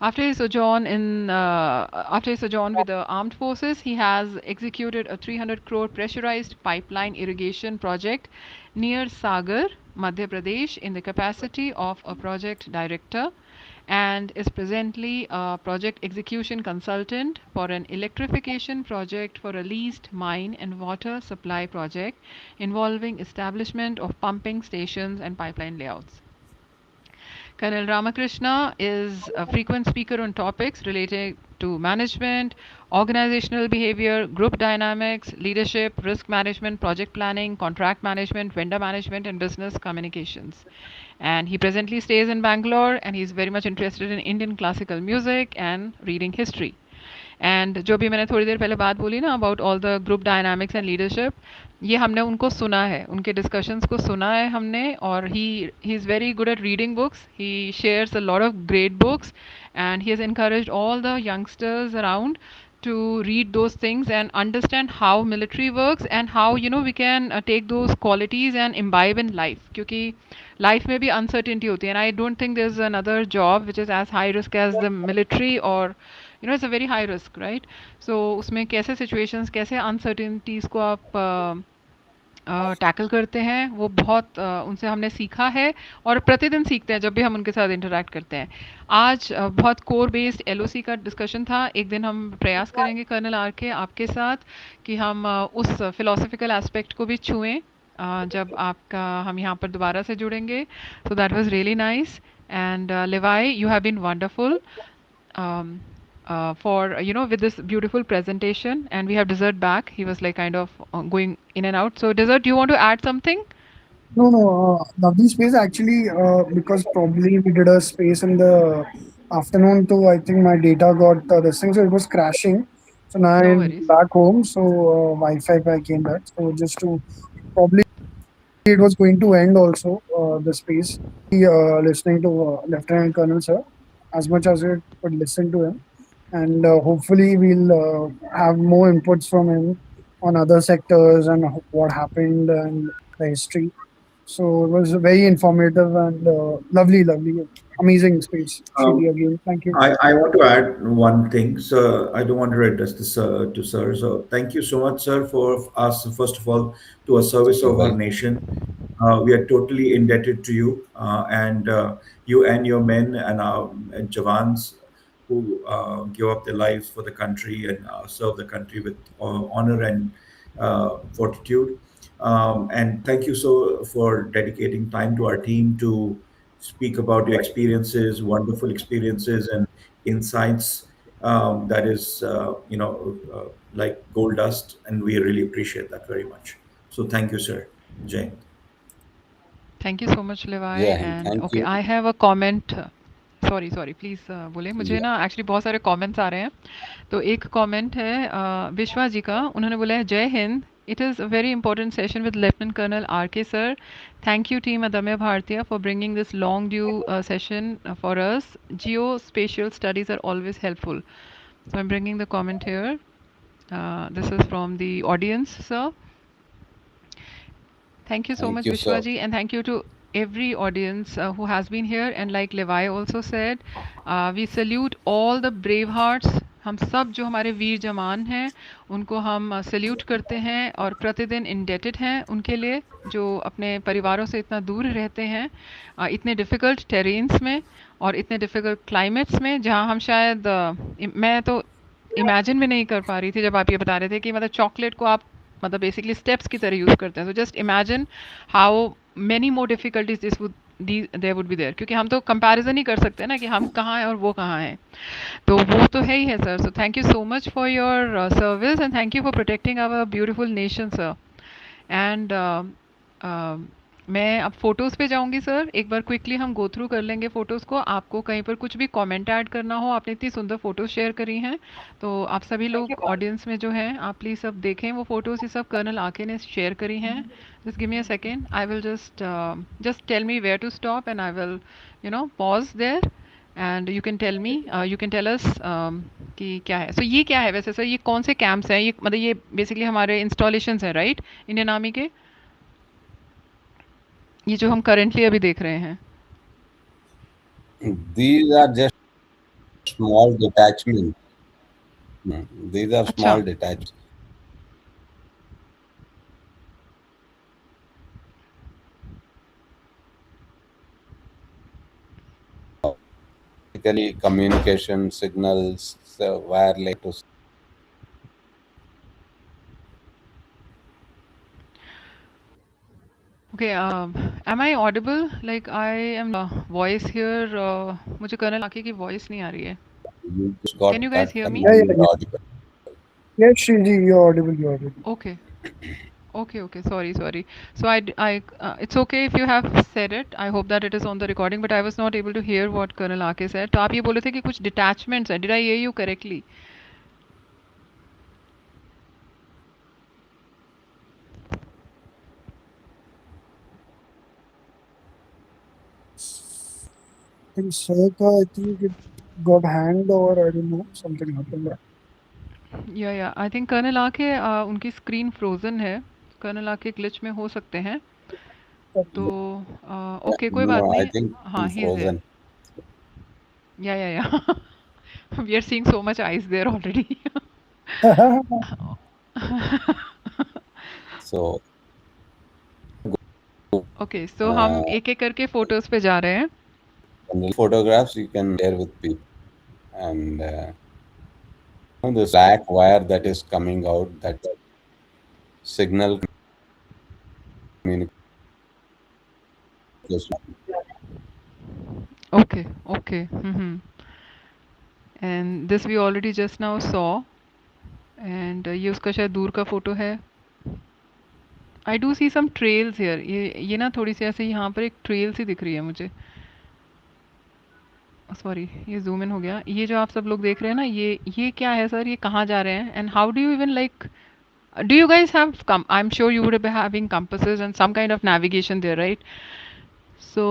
After his sojourn with the armed forces, he has executed a 300 crore pressurized pipeline irrigation project near Sagar, Madhya Pradesh, in the capacity of a project director, and is presently a project execution consultant for an electrification project for a leased mine and water supply project involving establishment of pumping stations and pipeline layouts. Colonel Ramakrishna is a frequent speaker on topics related to management, organizational behavior, group dynamics, leadership, risk management, project planning, contract management, vendor management, and business communications. And he presently stays in Bangalore, and he's very much interested in Indian classical music and reading history. And जो भी मैंने थोड़ी देर पहले बात बोली ना about all the group dynamics and leadership, ये हमने उनको सुना है, उनके डिस्कशंस को सुना है हमने, और he is very good at reading books, he shares a lot of great books, and he has encouraged all the youngsters around to read those things and understand how military works, and how we can take those qualities and imbibe in life, क्योंकि life में भी uncertainty होती है, and I don't think there's another job which is as high risk as the military, or it's a very high risk, right? So उसमें कैसे situations, कैसे uncertainties को आप टैकल करते हैं, वो बहुत उनसे हमने सीखा है, और प्रतिदिन सीखते हैं जब भी हम उनके साथ इंटरेक्ट करते हैं. आज बहुत कोर बेस्ड LOC का डिस्कशन था. एक दिन हम प्रयास करेंगे कर्नल आर के आपके साथ कि हम उस फिलोसफिकल एस्पेक्ट को भी छुएं जब आपका हम यहाँ पर दोबारा से जुड़ेंगे. So that was really nice, and Levi, you have been wonderful for with this beautiful presentation. And we have Desert back. He was like kind of going in and out. So Desert, do you want to add something? No, no, lovely space actually, because probably we did a space in the afternoon too. I think my data got this thing, so it was crashing. So now No I'm worries. back home, so Wi-Fi back came back. So just to probably it was going to end also the space. Listening to Lieutenant Colonel sir as much as it could listen to him, and hopefully we'll have more inputs from him on other sectors and what happened and the history. So it was very informative and lovely, lovely, amazing space. Really, Um, again, thank you. I want to add one thing. So I don't want to address this to sir. So thank you so much, sir, for us, first of all, to a service You're of our welcome. nation. We are totally indebted to you, and you and your men and our and Javans. who give up their lives for the country and serve the country with honor and fortitude. And thank you so for dedicating time to our team to speak about your experiences, wonderful experiences and insights. That is, like gold dust, and we really appreciate that very much. So thank you, sir. Jay. Thank you so much लेवाई Yeah, and and thank okay you. I have a comment sorry sorry please बोले मुझे Yeah. ना actually बहुत सारे comments आ रहे हैं तो एक comment है विश्वा जी का उन्होंने बोला है जय हिंद it is a very important session with lieutenant colonel R K sir thank you team Adamya Bharatiya for bringing this long due session for us geospatial studies are always helpful so I am bringing the comment here this is from the audience sir. Thank you so Thank much, you, sir. Vishwaji, and thank you to every audience who has been here. And like Levi also said, we salute all the brave hearts. हम सब जो हमारे वीर जवान हैं उनको हम salute करते हैं और प्रतिदिन इंडेटेड हैं उनके लिए जो अपने परिवारों से इतना दूर रहते हैं इतने डिफ़िकल्ट टेरेन्स में और इतने डिफ़िकल्ट क्लाइमेट्स में जहाँ हम शायद मैं तो इमेजिन भी नहीं कर पा रही थी जब आप ये बता रहे थे कि मतलब चॉकलेट को आप मतलब बेसिकली स्टेप्स की तरह यूज़ करते हैं तो just imagine how many more difficulties this would there would be there क्योंकि हम तो कंपैरिजन ही कर सकते हैं ना कि हम कहाँ हैं और वो कहाँ हैं तो वो तो है ही है sir so thank you so much for your service and thank you for protecting our beautiful nation sir and मैं अब फ़ोटोज़ पे जाऊँगी सर एक बार क्विकली हम गो थ्रू कर लेंगे फ़ोटोज़ को आपको कहीं पर कुछ भी कमेंट ऐड करना हो आपने इतनी सुंदर फ़ोटोज़ शेयर करी हैं तो आप सभी लोग ऑडियंस में जो हैं आप प्लीज़ सब देखें वो फ़ोटोज़ ये सब कर्नल आके ने शेयर करी हैं just give me a second I will just tell me where to stop and I will pause there and you can tell me you can tell us कि क्या है सो ये क्या है वैसे सर ये कौन से कैंप्स हैं ये मतलब ये बेसिकली हमारे इंस्टॉलेशंस हैं राइट इंडियन आर्मी के ये जो हम करेंटली अभी देख रहे हैं These are just small detachments. These are अच्छा small detachments. Basically, communication signals, wireless to okay am I audible like I am voice here मुझे कर्नल आके की वॉइस नहीं आ रही है you just got can you guys cut here and me now Yeah, yeah, you're yeah. audible. Yes, Shriji, you're audible. You're audible. Okay okay okay sorry sorry so I it's okay if you have said it I hope that it is on the recording but I was not able to hear what Colonel Ake said तो आप ये बोले थे कि कुछ detachments हैं did I hear you correctly In Soka, I think it got hanged or I don't know, something happened. या I think colonel आके उनकी स्क्रीन फ्रोजन है कर्नल आके ग्लिच में हो सकते हैं तो Okay. ओके कोई बात No, I नहीं think हाँ I'm he is there frozen. या we are seeing so much ice there already So, okay so हम uh, एक एक करके फोटोज पे जा रहे हैं and the photographs you can share with people. And this black wire that is coming out, that signal communication. Okay okay and this we already just now saw and ये उसका शायद दूर का फोटो है I do see some trails here ये ना थोड़ी सी ऐसे यहाँ पर एक ट्रेल सी दिख रही है मुझे सॉरी ये जूम इन हो गया ये जो आप सब लोग देख रहे हैं ना ये क्या है सर ये कहाँ जा रहे हैं and how do you even like do you guys have I'm sure you would be having compasses and some kind of navigation there right so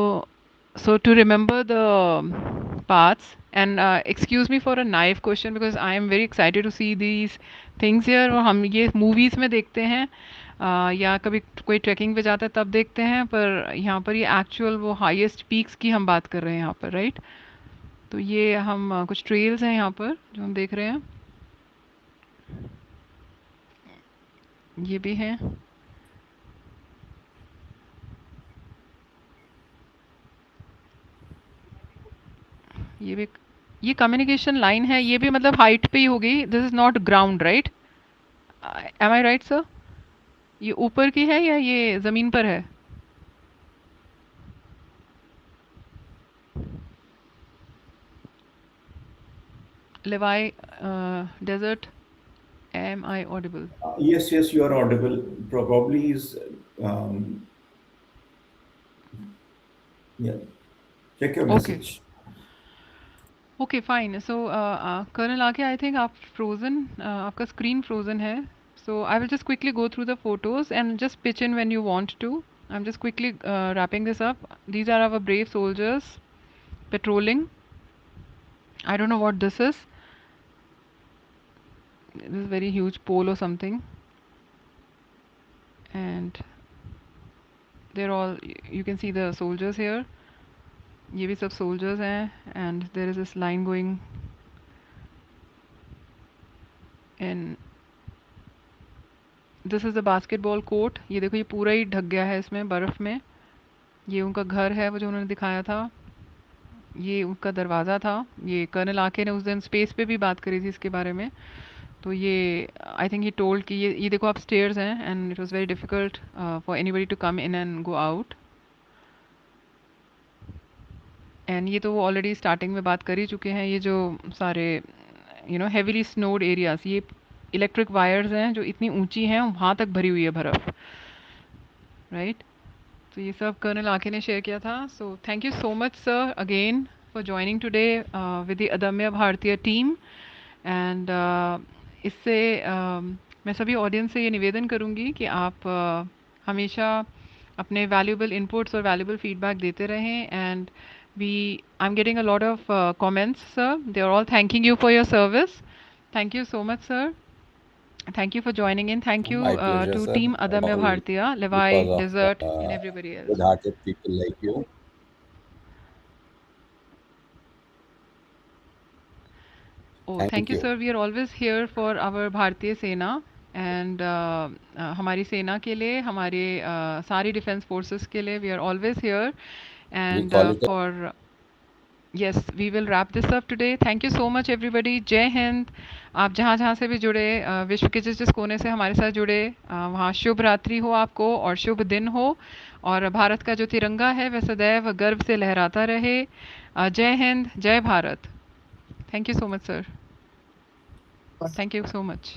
to remember the paths and excuse me for a naive question because I am very excited to see these things here और हम ये movies में देखते हैं या कभी कोई trekking पे जाता है तब देखते हैं पर यहाँ पर ये एक्चुअल वो हाईएस्ट पीक्स की हम बात कर रहे हैं यहाँ पर राइट तो ये हम कुछ ट्रेल्स हैं यहाँ पर जो हम देख रहे हैं ये भी हैं ये भी ये कम्युनिकेशन लाइन है, ये भी मतलब हाइट पे ही होगी, this is not ground right? Am I right sir? ये ऊपर की है या ये ज़मीन पर है? Levi Desert, am I audible? Yes, yes, you are audible. Probably is, um, yeah. Check your Okay. message. Okay, fine. So, Colonel आके I think आप frozen, आपका screen frozen है. So I will just quickly go through the photos and just pitch in when you want to. I'm just quickly wrapping this up. These are our brave soldiers patrolling. I don't know what this is. This is very huge pole or something. And they're all, you can see the soldiers here. ये भी सब soldiers हैं. And there is this line going in. This is the basketball court. ये देखो, ये पूरा ही ढक गया है इसमें बर्फ़ में. ये उनका घर है, वो जो उन्होंने दिखाया था. ये उनका दरवाज़ा था. ये कर्नल आके ने उस दिन स्पेस पे भी बात करी थी इसके बारे में. तो ये आई थिंक ही टोल्ड कि ये देखो आप स्टेयर्स हैं and it was very difficult for anybody to come in and go out. And ये तो वो ऑलरेडी स्टार्टिंग में बात कर ही चुके हैं. ये जो सारे हेवीली स्नोड एरियाज, ये इलेक्ट्रिक वायर्स हैं जो इतनी ऊंची हैं, वहाँ तक भरी हुई है बर्फ़, राइट? तो ये सब कर्नल आके ने शेयर किया था. सो thank you so much sir again for joining today with the अदम्य भारतीय टीम. एंड इससे मैं सभी ऑडियंस से ये निवेदन करूँगी कि आप हमेशा अपने वैल्यूबल इनपुट्स और वैल्यूबल फीडबैक देते रहें. And we I am getting a lot of comments sir. They are all thanking you for your service. Thank you so much, sir. Thank you for joining in. Thank you My pleasure, to sir. Team Adamya All Bharatiya, Levi, because of Desert, and everybody else. good-hearted people like you. Oh, thank Thank you, you. sir. We are always here for our Bharatiya Sena and हमारी सेना के लिए, हमारे सारी defence forces के लिए. We are always here We and call it a for yes, we will wrap this up today. Thank you so much everybody. जय हिंद. आप जहाँ जहाँ से भी जुड़े, विश्व के जिस जिस कोने से हमारे साथ जुड़े, वहाँ शुभ रात्रि हो आपको और शुभ दिन हो. और भारत का जो तिरंगा है वह सदैव गर्व से लहराता रहे. जय हिंद, जय Bharat. Thank you so much, sir. Thank you so much.